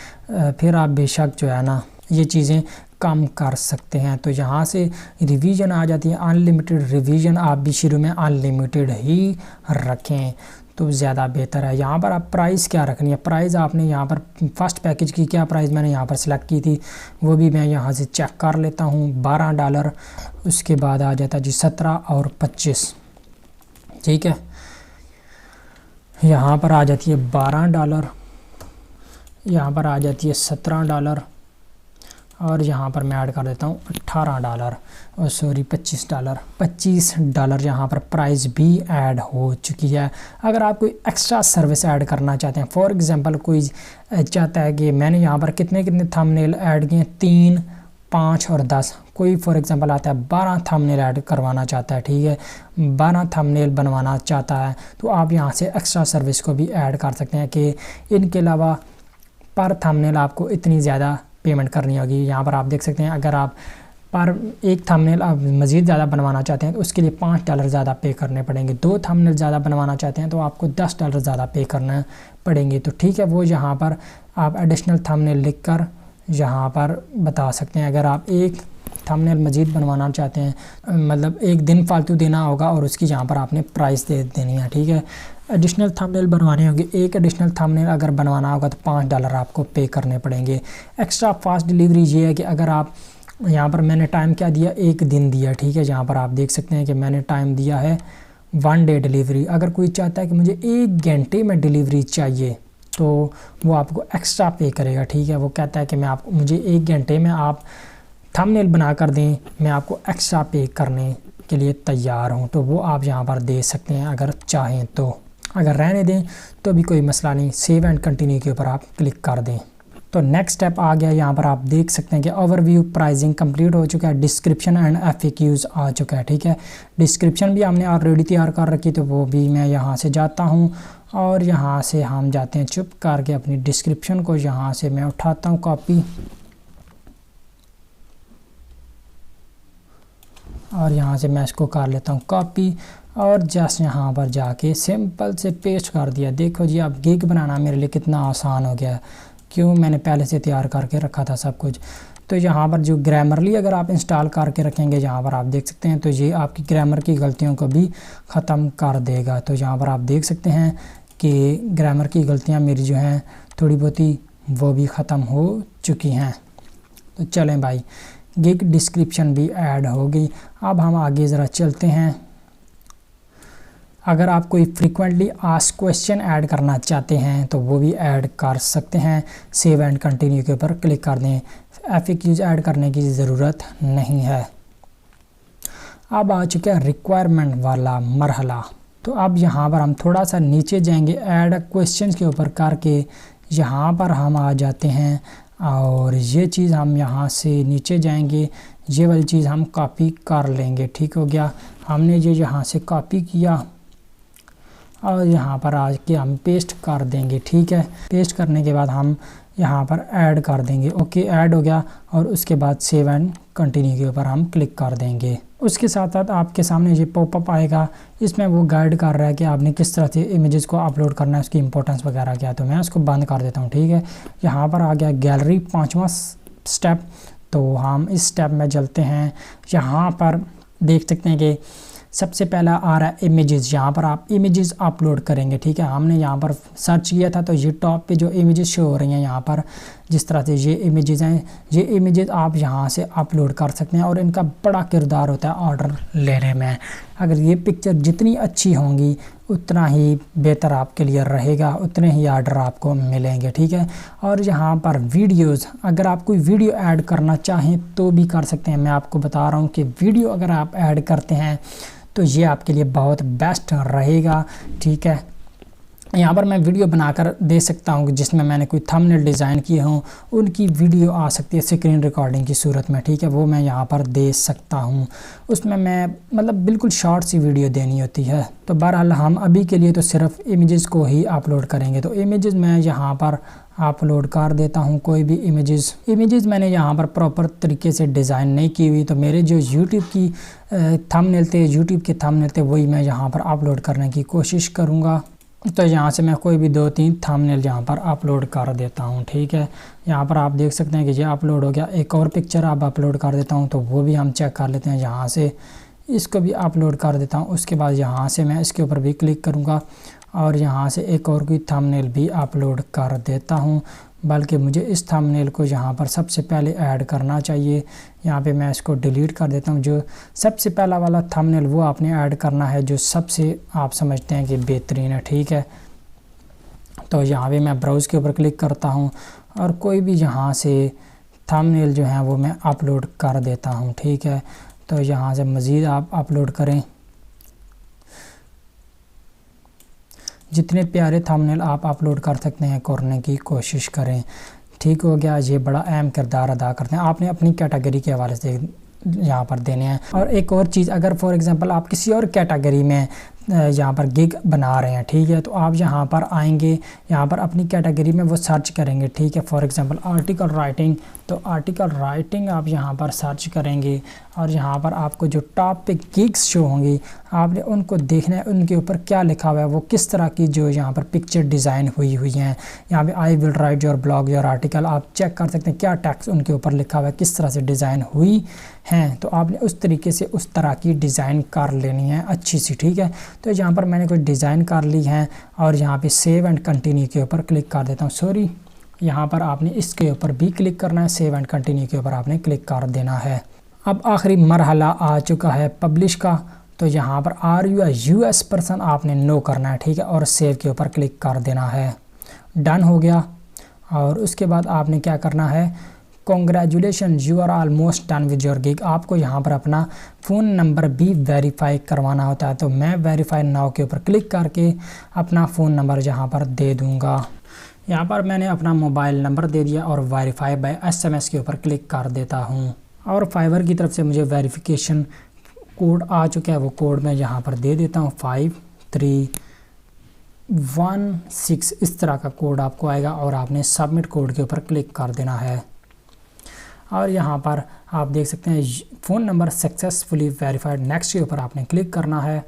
फिर आप बेशक जो है ना ये चीज़ें कम कर सकते हैं। तो यहाँ से रिवीजन आ जाती है, अनलिमिटेड रिवीजन आप भी शुरू में अनलिमिटेड ही रखें तो ज़्यादा बेहतर है। यहाँ पर आप प्राइस क्या रखनी है, प्राइस आपने यहाँ पर फर्स्ट पैकेज की क्या प्राइस मैंने यहाँ पर सिलेक्ट की थी वो भी मैं यहाँ से चेक कर लेता हूँ, $12। उसके बाद आ जाता है जी 17 और 25, ठीक है। यहाँ पर आ जाती है $12, यहाँ पर आ जाती है $17, और यहाँ पर मैं ऐड कर देता हूँ $18 और सॉरी $25। $25 यहाँ पर प्राइस भी ऐड हो चुकी है। अगर आप कोई एक्स्ट्रा सर्विस ऐड करना चाहते हैं, फॉर एग्जांपल कोई चाहता है कि मैंने यहाँ पर कितने थंबनेल ऐड किए, 3, 5 और 10, कोई फॉर एग्जांपल आता है 12 थंबनेल ऐड करवाना चाहता है, ठीक है, 12 थंबनेल बनवाना चाहता है, तो आप यहाँ से एक्स्ट्रा सर्विस को भी ऐड कर सकते हैं कि इनके अलावा पर थंबनेल आपको इतनी ज़्यादा पेमेंट करनी होगी। यहाँ पर आप देख सकते हैं अगर आप पर एक थंबनेल आप मज़ीद ज़्यादा बनवाना चाहते हैं तो उसके लिए $5 ज़्यादा पे करने पड़ेंगे। 2 थंबनेल ज़्यादा बनवाना चाहते हैं तो आपको $10 ज़्यादा पे करना पड़ेंगे। तो ठीक है, वो यहाँ पर आप एडिशनल थंबनेल लिख कर यहाँ पर बता सकते हैं। अगर आप एक थंबनेल मज़ीद बनवाना चाहते हैं, मतलब एक दिन फालतू देना होगा और उसकी यहाँ पर आपने प्राइस दे देनी है, ठीक है। एडिशनल थंबनेल बनवाने होंगे, एक एडिशनल थंबनेल अगर बनवाना होगा तो $5 आपको पे करने पड़ेंगे। एक्स्ट्रा फास्ट डिलीवरी ये है कि अगर आप यहाँ पर मैंने टाइम क्या दिया, 1 दिन दिया, ठीक है। यहाँ पर आप देख सकते हैं कि मैंने टाइम दिया है 1 डे डिलीवरी। अगर कोई चाहता है कि मुझे 1 घंटे में डिलीवरी चाहिए तो वो आपको एक्स्ट्रा पे करेगा, ठीक है। वो कहता है कि मुझे 1 घंटे में आप थंबनेल बना कर दें, मैं आपको एक्स्ट्रा पे करने के लिए तैयार हूँ, तो वो आप यहाँ पर दे सकते हैं अगर चाहें तो। अगर रहने दें तो भी कोई मसला नहीं, सेव एंड कंटिन्यू के ऊपर आप क्लिक कर दें। तो नेक्स्ट स्टेप आ गया, यहाँ पर आप देख सकते हैं कि ओवरव्यू प्राइसिंग कंप्लीट हो चुका है, डिस्क्रिप्शन एंड FAQs आ चुका है, ठीक है। डिस्क्रिप्शन भी हमने ऑलरेडी तैयार कर रखी, तो वो भी मैं यहाँ से जाता हूँ और यहाँ से हम जाते हैं चुप करके अपनी डिस्क्रिप्शन को यहाँ से मैं उठाता हूँ कॉपी और यहाँ से मैं इसको कर लेता हूँ कॉपी और जस्ट यहाँ पर जाके सिंपल से पेस्ट कर दिया। देखो जी, अब गिग बनाना मेरे लिए कितना आसान हो गया, क्यों, मैंने पहले से तैयार करके रखा था सब कुछ। तो यहाँ पर जो ग्रामरली अगर आप इंस्टॉल करके रखेंगे, यहाँ पर आप देख सकते हैं, तो ये आपकी ग्रामर की गलतियों को भी ख़त्म कर देगा। तो यहाँ पर आप देख सकते हैं कि ग्रामर की गलतियाँ मेरी जो हैं थोड़ी बहुत ही वो भी ख़त्म हो चुकी हैं। तो चलें भाई, गिग डिस्क्रिप्शन भी ऐड हो गई। अब हम आगे ज़रा चलते हैं। अगर आप कोई फ्रीक्वेंटली आस्क्ड क्वेश्चन ऐड करना चाहते हैं तो वो भी ऐड कर सकते हैं। सेव एंड कंटिन्यू के ऊपर क्लिक कर दें, FAQs ऐड करने की ज़रूरत नहीं है। अब आ चुका है रिक्वायरमेंट वाला मरहला। तो अब यहाँ पर हम थोड़ा सा नीचे जाएंगे, ऐड क्वेश्चन के ऊपर करके यहाँ पर हम आ जाते हैं और ये चीज़ हम यहाँ से नीचे जाएंगे, ये वाली चीज़ हम कॉपी कर लेंगे, ठीक हो गया। हमने ये यहाँ से कॉपी किया और यहाँ पर आके हम पेस्ट कर देंगे, ठीक है। पेस्ट करने के बाद हम यहाँ पर ऐड कर देंगे, ओके, ऐड हो गया। और उसके बाद सेव एंड कंटिन्यू के ऊपर हम क्लिक कर देंगे। उसके साथ साथ आपके सामने ये पॉपअप आएगा, इसमें वो गाइड कर रहा है कि आपने किस तरह से इमेजेस को अपलोड करना है, उसकी इंपॉर्टेंस वगैरह क्या है। तो मैं उसको बंद कर देता हूँ, ठीक है। यहाँ पर आ गया गैलरी, 5वां स्टेप। तो हम इस स्टेप में चलते हैं। यहाँ पर देख सकते हैं कि सबसे पहला आ रहा है इमेजेस। यहाँ पर आप इमेजेस अपलोड करेंगे, ठीक है। हमने यहाँ पर सर्च किया था तो ये टॉप पे जो इमेजेस शो हो रही हैं यहाँ पर, जिस तरह से ये इमेजेस हैं, ये इमेजेस आप यहाँ से अपलोड कर सकते हैं और इनका बड़ा किरदार होता है ऑर्डर लेने में। अगर ये पिक्चर जितनी अच्छी होंगी उतना ही बेहतर आपके लिए रहेगा, उतने ही ऑर्डर आपको मिलेंगे, ठीक है। और यहाँ पर वीडियोज़, अगर आप कोई वीडियो ऐड करना चाहें तो भी कर सकते हैं। मैं आपको बता रहा हूँ कि वीडियो अगर आप ऐड करते हैं तो ये आपके लिए बहुत बेस्ट रहेगा, ठीक है। यहाँ पर मैं वीडियो बनाकर दे सकता हूँ जिसमें मैंने कोई थंबनेल डिज़ाइन किए हों, उनकी वीडियो आ सकती है स्क्रीन रिकॉर्डिंग की सूरत में, ठीक है। वो मैं यहाँ पर दे सकता हूँ। उसमें मैं मतलब बिल्कुल शॉर्ट सी वीडियो देनी होती है। तो बहरहाल हम अभी के लिए तो सिर्फ इमेजेस को ही अपलोड करेंगे। तो इमेजेस मैं यहाँ पर अपलोड कर देता हूँ कोई भी इमेजेस मैंने यहाँ पर प्रॉपर तरीके से डिज़ाइन नहीं की हुई। तो मेरे जो यूट्यूब की थंबनेल थे, यूट्यूब के थंबनेल थे, वही मैं यहाँ पर अपलोड करने की कोशिश करूँगा। तो यहाँ से मैं कोई भी 2-3 थंबनेल यहाँ पर अपलोड कर देता हूँ, ठीक है। यहाँ पर आप देख सकते हैं कि ये अपलोड हो गया। एक और पिक्चर अब अपलोड कर देता हूँ, तो वो भी हम चेक कर लेते हैं। यहाँ से इसको भी अपलोड कर देता हूँ। उसके बाद यहाँ से मैं इसके ऊपर भी क्लिक करूँगा और यहाँ से एक और कोई थंबनेल भी अपलोड कर देता हूँ। बल्कि मुझे इस थंबनेल को यहाँ पर सबसे पहले ऐड करना चाहिए। यहाँ पे मैं इसको डिलीट कर देता हूँ। जो सबसे पहला वाला थंबनेल वो आपने ऐड करना है जो सबसे आप समझते हैं कि बेहतरीन है, ठीक है। तो यहाँ पे मैं ब्राउज़ के ऊपर क्लिक करता हूँ और कोई भी यहाँ से थंबनेल जो है वो मैं अपलोड कर देता हूँ, ठीक है। तो यहाँ से मज़ीद आप अपलोड करें, जितने प्यारे थंबनेल आप अपलोड कर सकते हैं करने की कोशिश करें, ठीक हो गया। ये बड़ा अहम किरदार अदा करते हैं, आपने अपनी कैटेगरी के हवाले से यहाँ पर देने हैं। और एक और चीज़, अगर फॉर एग्जांपल आप किसी और कैटेगरी में यहाँ पर गिग बना रहे हैं, ठीक है, तो आप यहाँ पर आएंगे, यहाँ पर अपनी कैटेगरी में वो सर्च करेंगे, ठीक है। फॉर एग्जांपल आर्टिकल राइटिंग, तो आर्टिकल राइटिंग आप यहाँ पर सर्च करेंगे और यहाँ पर आपको जो टॉप पे गिग्स शो होंगी आपने उनको देखना है, उनके ऊपर क्या लिखा हुआ है, वो किस तरह की जो यहाँ पर पिक्चर डिज़ाइन हुई हैं। यहाँ पे I will write your blog your article, आप चेक कर सकते हैं क्या टेक्स्ट उनके ऊपर लिखा हुआ है, किस तरह से डिज़ाइन हुई हैं। तो आपने उस तरीके से उस तरह की डिज़ाइन कर लेनी है अच्छी सी, ठीक है। तो यहाँ पर मैंने कुछ डिज़ाइन कर ली है और यहाँ पे सेव एंड कंटिन्यू के ऊपर क्लिक कर देता हूँ। सॉरी, यहाँ पर आपने इसके ऊपर भी क्लिक करना है, सेव एंड कंटिन्यू के ऊपर आपने क्लिक कर देना है। अब आखिरी मरहला आ चुका है पब्लिश का, तो यहाँ पर आर यू US पर्सन आपने नो करना है, ठीक है, और सेव के ऊपर क्लिक कर देना है। डन हो गया। और उसके बाद आपने क्या करना है, congratulation you are almost done with your gig. आपको यहाँ पर अपना फ़ोन नंबर भी वेरीफाई करवाना होता है, तो मैं वेरीफाई नाउ के ऊपर क्लिक करके अपना फ़ोन नंबर यहाँ पर दे दूँगा। यहाँ पर मैंने अपना मोबाइल नंबर दे दिया और वेरीफाई बाय SMS के ऊपर क्लिक कर देता हूँ। और फाइवर की तरफ से मुझे वेरिफिकेशन कोड आ चुका है, वो कोड मैं यहाँ पर दे देता हूँ 5316, इस तरह का कोड आपको आएगा और आपने सबमिट कोड के ऊपर क्लिक कर देना है। और यहाँ पर आप देख सकते हैं phone number successfully verified, next के ऊपर आपने क्लिक करना है।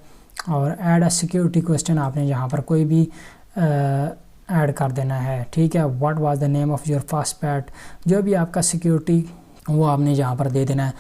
और ऐड अ सिक्योरिटी क्वेश्चन आपने यहाँ पर कोई भी ऐड कर देना है, ठीक है। What was the name of your first pet, जो भी आपका सिक्योरिटी वो आपने यहाँ पर दे देना है।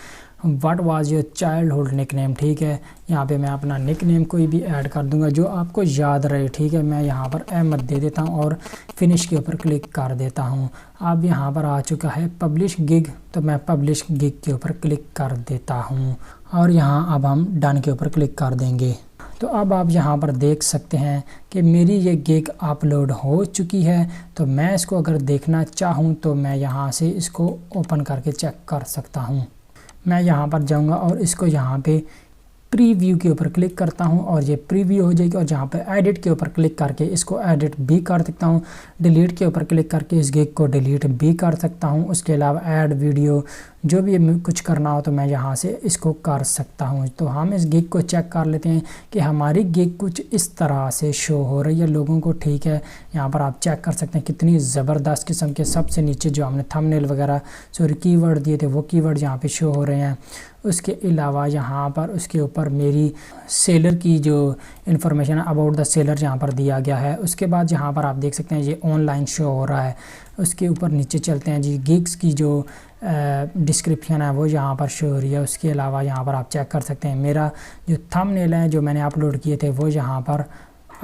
What was your childhood nickname, ठीक है, यहाँ पे मैं अपना निकनेम कोई भी ऐड कर दूंगा जो आपको याद रहे, ठीक है। मैं यहाँ पर अहमद दे देता हूँ और फिनिश के ऊपर क्लिक कर देता हूँ। अब यहाँ पर आ चुका है पब्लिश गिग, तो मैं पब्लिश गिग के ऊपर क्लिक कर देता हूँ और यहाँ अब हम डन के ऊपर क्लिक कर देंगे। तो अब आप यहाँ पर देख सकते हैं कि मेरी ये गिग अपलोड हो चुकी है। तो मैं इसको अगर देखना चाहूँ तो मैं यहाँ से इसको ओपन करके चेक कर सकता हूँ। मैं यहाँ पर जाऊँगा और इसको यहाँ पे प्रीव्यू के ऊपर क्लिक करता हूँ और ये प्रीव्यू हो जाएगी। और जहाँ पे एडिट के ऊपर क्लिक करके इसको एडिट भी कर सकता हूँ, डिलीट के ऊपर क्लिक करके इस गिग को डिलीट भी कर सकता हूँ। उसके अलावा ऐड वीडियो जो भी कुछ करना हो तो मैं यहाँ से इसको कर सकता हूँ। तो हम इस गिग को चेक कर लेते हैं कि हमारी गिग कुछ इस तरह से शो हो रही है लोगों को, ठीक है। यहाँ पर आप चेक कर सकते हैं कितनी ज़बरदस्त किस्म के सबसे नीचे जो हमने थंबनेल वगैरह सॉरी कीवर्ड दिए थे वो कीवर्ड यहाँ पे शो हो रहे हैं। उसके अलावा यहाँ पर उसके ऊपर मेरी सेलर की जो इन्फॉर्मेशन अबाउट द सेलर यहाँ पर दिया गया है। उसके बाद यहाँ पर आप देख सकते हैं ये ऑनलाइन शो हो रहा है। उसके ऊपर नीचे चलते हैं जी, गिग्स की जो डिस्क्रिप्शन है वो यहाँ पर शो हो रही है। उसके अलावा यहाँ पर आप चेक कर सकते हैं मेरा जो थंबनेल है जो मैंने अपलोड किए थे वो यहाँ पर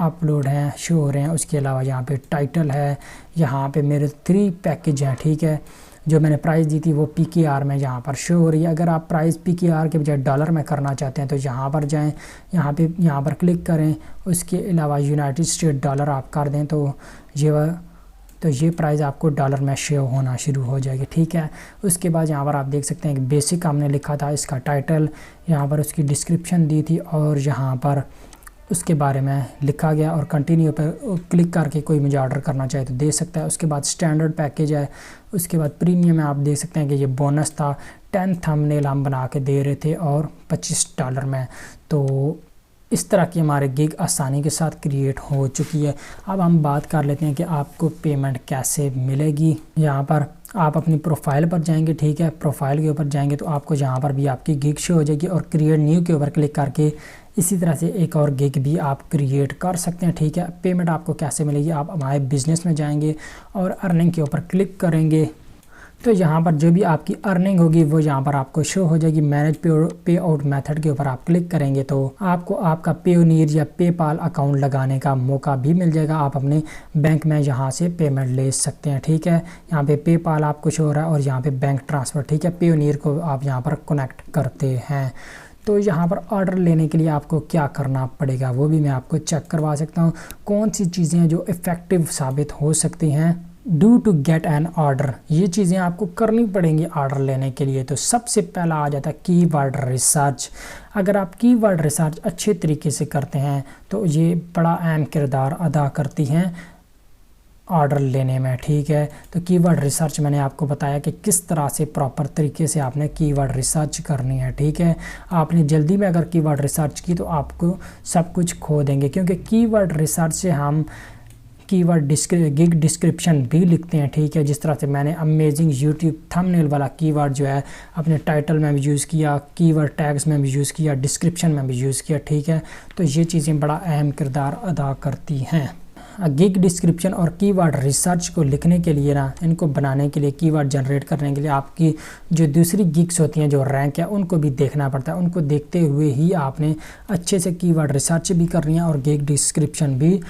अपलोड हैं, शो हो रहे हैं। उसके अलावा यहाँ पे टाइटल है, यहाँ पे मेरे 3 पैकेज हैं, ठीक है। जो मैंने प्राइस दी थी वो PKR में यहाँ पर शो हो रही है। अगर आप प्राइस PKR के बजाय डॉलर में करना चाहते हैं तो यहाँ पर जाएं, यहाँ पर क्लिक करें। उसके अलावा यूनाइटेड स्टेट डॉलर आप कर दें तो ये प्राइस आपको डॉलर में शो होना शुरू हो जाएगी, ठीक है। उसके बाद यहाँ पर आप देख सकते हैं कि बेसिक हमने लिखा था, इसका टाइटल, यहाँ पर उसकी डिस्क्रिप्शन दी थी और यहाँ पर उसके बारे में लिखा गया। और कंटिन्यू पर क्लिक करके कोई मुझे ऑर्डर करना चाहे तो दे सकता है। उसके बाद स्टैंडर्ड पैकेज है। उसके बाद प्रीमियम में आप देख सकते हैं कि ये बोनस था, 10 थंबनेल हम बना के दे रहे थे और $25 में। तो इस तरह की हमारे गिग आसानी के साथ क्रिएट हो चुकी है। अब हम बात कर लेते हैं कि आपको पेमेंट कैसे मिलेगी। यहाँ पर आप अपनी प्रोफाइल पर जाएंगे, ठीक है। प्रोफाइल के ऊपर जाएंगे तो आपको यहाँ पर भी आपकी गिग शो हो जाएगी और क्रिएट न्यू के ऊपर क्लिक करके इसी तरह से एक और गिग भी आप क्रिएट कर सकते हैं, ठीक है। पेमेंट आपको कैसे मिलेगी, आप हमारे बिजनेस में जाएंगे और अर्निंग के ऊपर क्लिक करेंगे तो यहाँ पर जो भी आपकी अर्निंग होगी वो यहाँ पर आपको शो हो जाएगी। मैनेज पे आउट मेथड के ऊपर आप क्लिक करेंगे तो आपको आपका पेयोनियर या पेपाल अकाउंट लगाने का मौका भी मिल जाएगा। आप अपने बैंक में यहाँ से पेमेंट ले सकते हैं, ठीक है। यहाँ पे पेपाल आपको शो हो रहा है और यहाँ पे बैंक ट्रांसफ़र, ठीक है। पेयोनियर को आप यहाँ पर कनेक्ट करते हैं। तो यहाँ पर ऑर्डर लेने के लिए आपको क्या करना पड़ेगा वो भी मैं आपको चेक करवा सकता हूँ। कौन सी चीज़ें हैं जो इफ़ेक्टिव साबित हो सकती हैं due to get an order, ये चीज़ें आपको करनी पड़ेंगी ऑर्डर लेने के लिए। तो सबसे पहला आ जाता है कीवर्ड रिसर्च। अगर आप कीवर्ड रिसर्च अच्छे तरीके से करते हैं तो ये बड़ा अहम किरदार अदा करती हैं ऑर्डर लेने में, ठीक है। तो कीवर्ड रिसर्च मैंने आपको बताया कि किस तरह से प्रॉपर तरीके से आपने कीवर्ड रिसर्च करनी है, ठीक है। आपने जल्दी में अगर कीवर्ड रिसर्च की तो आपको सब कुछ खो देंगे, क्योंकि कीवर्ड रिसर्च से हम कीवर्ड गिग डिस्क्रिप्शन भी लिखते हैं, ठीक है। जिस तरह से मैंने अमेजिंग यूट्यूब थंबनेल वाला कीवर्ड जो है अपने टाइटल में भी यूज़ किया, कीवर्ड टैग्स में भी यूज़ किया, डिस्क्रिप्शन में भी यूज़ किया, ठीक है। तो ये चीज़ें बड़ा अहम किरदार अदा करती हैं। गिग डिस्क्रिप्शन और कीवर्ड रिसर्च को लिखने के लिए ना, इनको बनाने के लिए, कीवर्ड जनरेट करने के लिए आपकी जो दूसरी गिग्स होती हैं जो रैंक है उनको भी देखना पड़ता है। उनको देखते हुए ही आपने अच्छे से कीवर्ड रिसर्च भी करनी है और गिग डिस्क्रिप्शन भी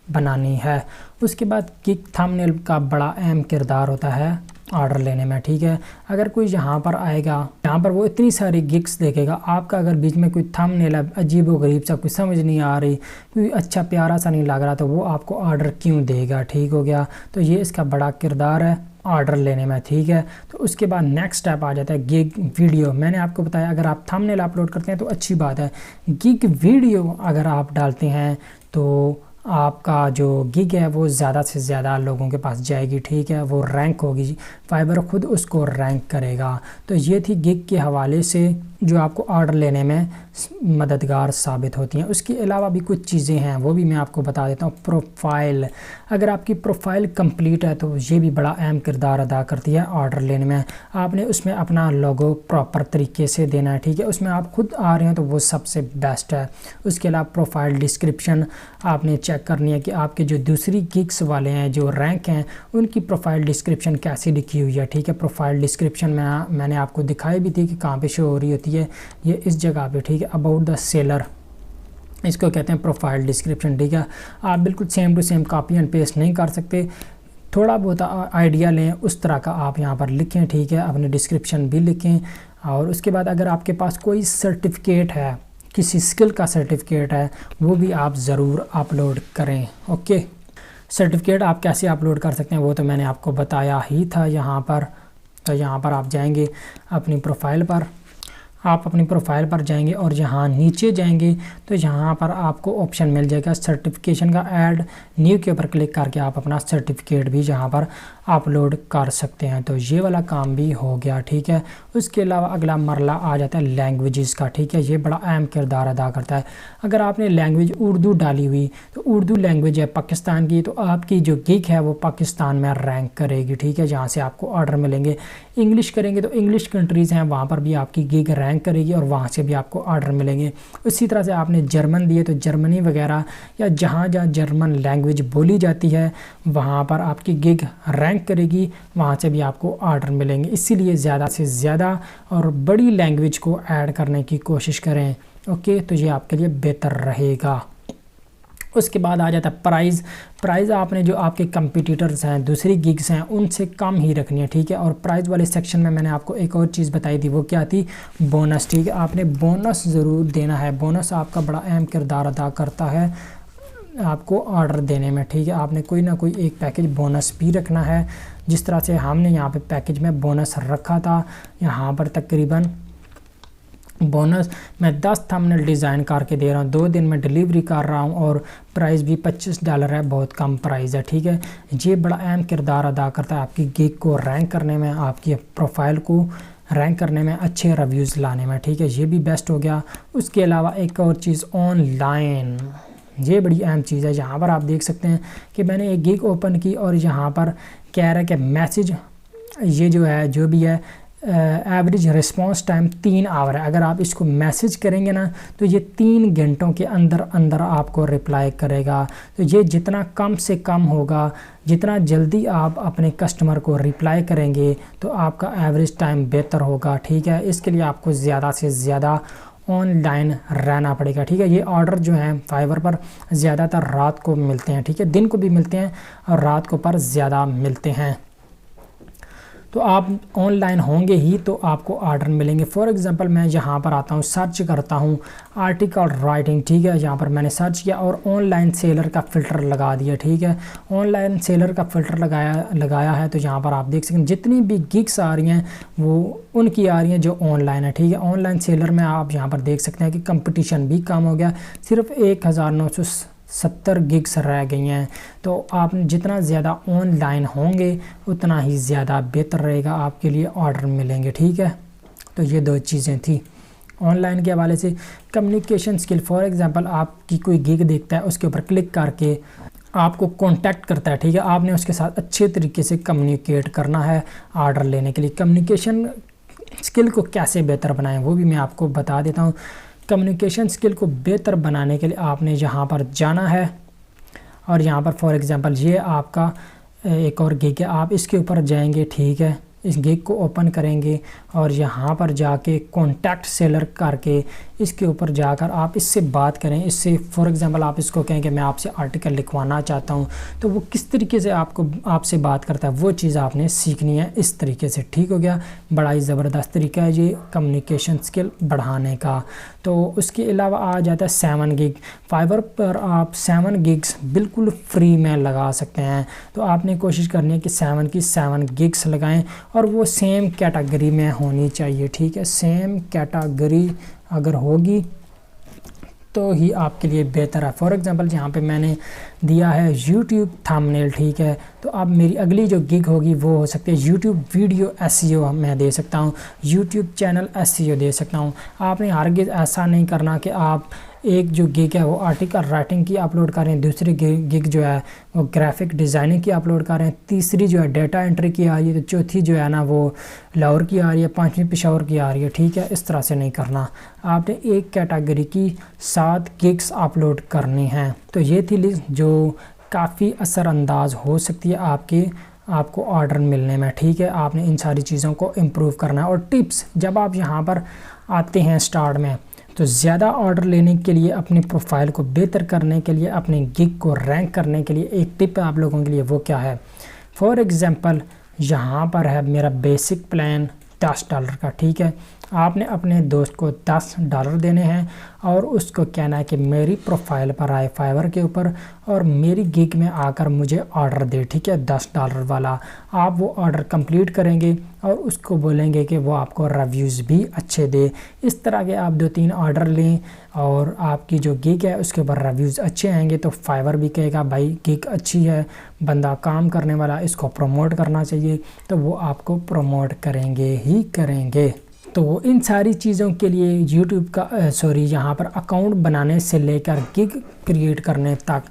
बनानी है। उसके बाद गिग थंबनेल का बड़ा अहम किरदार होता है ऑर्डर लेने में, ठीक है। अगर कोई यहाँ पर आएगा, यहाँ पर वो इतनी सारी गिग्स देखेगा, आपका अगर बीच में कोई थंबनेल अजीब व गरीब सा, कोई समझ नहीं आ रही, कोई अच्छा प्यारा सा नहीं लग रहा, तो वो आपको ऑर्डर क्यों देगा, ठीक हो गया। तो ये इसका बड़ा किरदार है ऑर्डर लेने में, ठीक है। तो उसके बाद नेक्स्ट स्टेप आ जाता है गिग वीडियो। मैंने आपको बताया अगर आप थंबनेल अपलोड करते हैं तो अच्छी बात है, गिग वीडियो अगर आप डालते हैं तो आपका जो गिग है वो ज़्यादा से ज़्यादा लोगों के पास जाएगी, ठीक है। वो रैंक होगी, फाइवर खुद उसको रैंक करेगा। तो ये थी गिग के हवाले से जो आपको ऑर्डर लेने में मददगार साबित होती हैं। उसके अलावा भी कुछ चीज़ें हैं वो भी मैं आपको बता देता हूँ। प्रोफाइल, अगर आपकी प्रोफाइल कंप्लीट है तो ये भी बड़ा अहम किरदार अदा करती है ऑर्डर लेने में। आपने उसमें अपना लोगो प्रॉपर तरीके से देना है, ठीक है। उसमें आप खुद आ रहे हैं तो वो सबसे बेस्ट है। उसके अलावा प्रोफाइल डिस्क्रिप्शन आपने चेक करनी है कि आपके जो दूसरी गिग्स वाले हैं जो रैंक हैं उनकी प्रोफाइल डिस्क्रिप्शन कैसी लिखी हुई है, ठीक है। प्रोफाइल डिस्क्रिप्शन में मैंने आपको दिखाई भी थी कि कहाँ पे शो हो रही होती है, ये इस जगह पे, ठीक है। अबाउट द सेलर इसको कहते हैं प्रोफाइल डिस्क्रिप्शन, ठीक है। आप बिल्कुल same to same copy and paste नहीं कर सकते, थोड़ा बहुत आइडिया लें उस तरह का आप यहाँ पर लिखें, ठीक है। अपने डिस्क्रिप्शन भी लिखें। और उसके बाद अगर आपके पास कोई सर्टिफिकेट है, किसी स्किल का सर्टिफिकेट है, वो भी आप ज़रूर अपलोड करें, ओके। सर्टिफिकेट आप कैसे अपलोड कर सकते हैं वो तो मैंने आपको बताया ही था यहाँ पर। तो यहाँ पर आप जाएंगे अपनी प्रोफाइल पर, आप अपनी प्रोफाइल पर जाएंगे और यहाँ नीचे जाएंगे तो यहाँ पर आपको ऑप्शन मिल जाएगा सर्टिफिकेशन का। ऐड न्यू के ऊपर क्लिक करके आप अपना सर्टिफिकेट भी यहाँ पर अपलोड कर सकते हैं। तो ये वाला काम भी हो गया, ठीक है। उसके अलावा अगला मरला आ जाता है लैंग्वेजेस का, ठीक है। ये बड़ा अहम किरदार अदा करता है। अगर आपने लैंग्वेज उर्दू डाली हुई तो उर्दू लैंग्वेज है पाकिस्तान की, तो आपकी जो गिग है वो पाकिस्तान में रैंक करेगी, ठीक है, जहाँ से आपको ऑर्डर मिलेंगे। इंग्लिश करेंगे तो इंग्लिश कंट्रीज़ हैं वहाँ पर भी आपकी गिग रैंक करेगी और वहाँ से भी आपको ऑर्डर मिलेंगे। उसी तरह से आपने जर्मन दिए तो जर्मनी वगैरह या जहाँ जहाँ जर्मन लैंग्वेज बोली जाती है वहाँ पर आपकी गिग रैंक करेगी, वहाँ से भी आपको ऑर्डर मिलेंगे। इसीलिए ज़्यादा से ज़्यादा और बड़ी लैंग्वेज को ऐड करने की कोशिश करें, ओके। तो ये आपके लिए बेहतर रहेगा। उसके बाद आ जाता है प्राइस। प्राइस आपने जो आपके कंपटीटर्स हैं, दूसरी गिग्स हैं, उनसे कम ही रखनी है, ठीक है। और प्राइस वाले सेक्शन में मैंने आपको एक और चीज़ बताई थी, वो क्या थी, बोनस, ठीक है। आपने बोनस ज़रूर देना है। बोनस आपका बड़ा अहम किरदार अदा करता है आपको ऑर्डर देने में, ठीक है। आपने कोई ना कोई एक पैकेज बोनस भी रखना है। जिस तरह से हमने यहाँ पे पैकेज में बोनस रखा था, यहाँ पर तकरीबन बोनस मैं 10 थंबनेल डिज़ाइन करके दे रहा हूँ, 2 दिन में डिलीवरी कर रहा हूँ और प्राइस भी $25 है, बहुत कम प्राइस है, ठीक है। ये बड़ा अहम किरदार अदा करता है आपकी गिग को रैंक करने में, आपकी प्रोफाइल को रैंक करने में, अच्छे रिव्यूज़ लाने में, ठीक है। ये भी बेस्ट हो गया। उसके अलावा एक और चीज़ ऑनलाइन, ये बड़ी अहम चीज़ है। यहाँ पर आप देख सकते हैं कि मैंने एक गिग ओपन की और यहाँ पर कह रहा है कि मैसेज, ये जो है जो भी है एवरेज रिस्पांस टाइम 3 आवर है। अगर आप इसको मैसेज करेंगे ना तो ये 3 घंटों के अंदर अंदर आपको रिप्लाई करेगा। तो ये जितना कम से कम होगा, जितना जल्दी आप अपने कस्टमर को रिप्लाई करेंगे तो आपका एवरेज टाइम बेहतर होगा, ठीक है। इसके लिए आपको ज़्यादा से ज़्यादा ऑनलाइन रहना पड़ेगा, ठीक है। ये ऑर्डर जो हैं फाइवर पर ज़्यादातर रात को मिलते हैं, ठीक है। दिन को भी मिलते हैं और रात को पर ज़्यादा मिलते हैं। तो आप ऑनलाइन होंगे ही तो आपको ऑर्डर मिलेंगे। फॉर एग्जांपल मैं यहाँ पर आता हूँ, सर्च करता हूँ आर्टिकल राइटिंग, ठीक है। यहाँ पर मैंने सर्च किया और ऑनलाइन सेलर का फ़िल्टर लगा दिया, ठीक है। ऑनलाइन सेलर का फ़िल्टर लगाया है तो यहाँ पर आप देख सकते हैं जितनी भी गिग्स आ रही हैं वो उनकी आ रही हैं जो ऑनलाइन है, ठीक है। ऑनलाइन सेलर में आप यहाँ पर देख सकते हैं कि कंपटीशन भी कम हो गया, सिर्फ 1970 गिग्स रह गई हैं। तो आप जितना ज़्यादा ऑनलाइन होंगे उतना ही ज़्यादा बेहतर रहेगा, आपके लिए ऑर्डर मिलेंगे, ठीक है। तो ये 2 चीज़ें थी ऑनलाइन के हवाले से। कम्युनिकेशन स्किल, फॉर एग्जांपल आपकी कोई गिग देखता है, उसके ऊपर क्लिक करके आपको कांटेक्ट करता है, ठीक है। आपने उसके साथ अच्छे तरीके से कम्युनिकेट करना है ऑर्डर लेने के लिए। कम्युनिकेशन स्किल को कैसे बेहतर बनाएं वो भी मैं आपको बता देता हूँ। कम्युनिकेशन स्किल को बेहतर बनाने के लिए आपने यहाँ पर जाना है और यहाँ पर फॉर एग्जांपल ये आपका एक और गिग है, आप इसके ऊपर जाएंगे, ठीक है। इस गिग को ओपन करेंगे और यहाँ पर जाके कॉन्टैक्ट सेलर करके इसके ऊपर जाकर आप इससे बात करें। इससे फॉर एग्जांपल आप इसको कहें कि मैं आपसे आर्टिकल लिखवाना चाहता हूँ, तो वो किस तरीके से आपसे बात करता है वो चीज़ आपने सीखनी है इस तरीके से, ठीक हो गया। बड़ा ही ज़बरदस्त तरीका है ये कम्युनिकेशन स्किल बढ़ाने का। तो उसके अलावा आ जाता है 7 गिग। फाइवर पर आप 7 गिग्स बिल्कुल फ्री में लगा सकते हैं। तो आपने कोशिश करनी है कि 7 की 7 गिग्स लगाएं और वो सेम कैटेगरी में होनी चाहिए, ठीक है। सेम कैटेगरी अगर होगी तो ही आपके लिए बेहतर है। फॉर एग्जांपल यहाँ पे मैंने दिया है YouTube थंबनेल, ठीक है। तो अब मेरी अगली जो गिग होगी वो हो सकती है YouTube वीडियो SEO मैं दे सकता हूँ, YouTube चैनल SEO दे सकता हूँ। आपने हरगिज़ ऐसा नहीं करना कि आप एक जो गिग है वो आर्टिकल राइटिंग की अपलोड कर रहे हैं, दूसरी गिग जो है वो ग्राफिक डिज़ाइनिंग की अपलोड कर रहे हैं, तीसरी जो है डेटा एंट्री की आ रही है, तो चौथी जो है ना वो लाहौर की आ रही है, 5वीं पेशावर की आ रही है, ठीक है। इस तरह से नहीं करना, आपने एक कैटेगरी की 7 गिग्स अपलोड करनी हैं। तो ये थी लिस्ट जो काफ़ी असरअंदाज हो सकती है आपको ऑर्डर मिलने में, ठीक है। आपने इन सारी चीज़ों को इम्प्रूव करना है। और टिप्स, जब आप यहाँ पर आते हैं स्टार्ट में तो ज़्यादा ऑर्डर लेने के लिए, अपनी प्रोफाइल को बेहतर करने के लिए, अपने गिग को रैंक करने के लिए एक टिप है आप लोगों के लिए, वो क्या है। फॉर एग्जांपल यहाँ पर है मेरा बेसिक प्लान $10 का, ठीक है। आपने अपने दोस्त को $10 देने हैं और उसको कहना है कि मेरी प्रोफाइल पर आए फाइवर के ऊपर और मेरी गिग में आकर मुझे ऑर्डर दे, ठीक है, $10 वाला। आप वो ऑर्डर कंप्लीट करेंगे और उसको बोलेंगे कि वो आपको रिव्यूज़ भी अच्छे दे। इस तरह के आप 2-3 ऑर्डर लें और आपकी जो गिग है उसके ऊपर रिव्यूज़ अच्छे आएंगे तो फाइवर भी कहेगा भाई गिग अच्छी है, बंदा काम करने वाला, इसको प्रमोट करना चाहिए, तो वो आपको प्रमोट करेंगे ही करेंगे। तो इन सारी चीज़ों के लिए यूट्यूब का यहाँ पर अकाउंट बनाने से लेकर गिग क्रिएट करने तक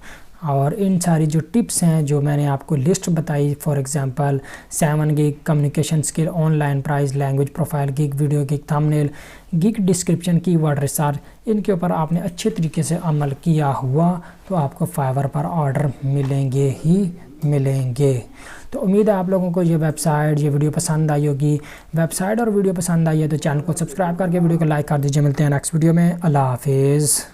और इन सारी जो टिप्स हैं जो मैंने आपको लिस्ट बताई, for example 7 gig, communication skill, online price, language profile, gig video, gig thumbnail, gig description, keyword research, इनके ऊपर आपने अच्छे तरीके से अमल किया हुआ तो आपको फाइवर पर ऑर्डर मिलेंगे ही मिलेंगे। तो उम्मीद है आप लोगों को ये वेबसाइट, ये वीडियो पसंद आई होगी। वेबसाइट और वीडियो पसंद आई है तो चैनल को सब्सक्राइब करके वीडियो को लाइक कर दीजिए। मिलते हैं नेक्स्ट वीडियो में। अल्लाह हाफिज़।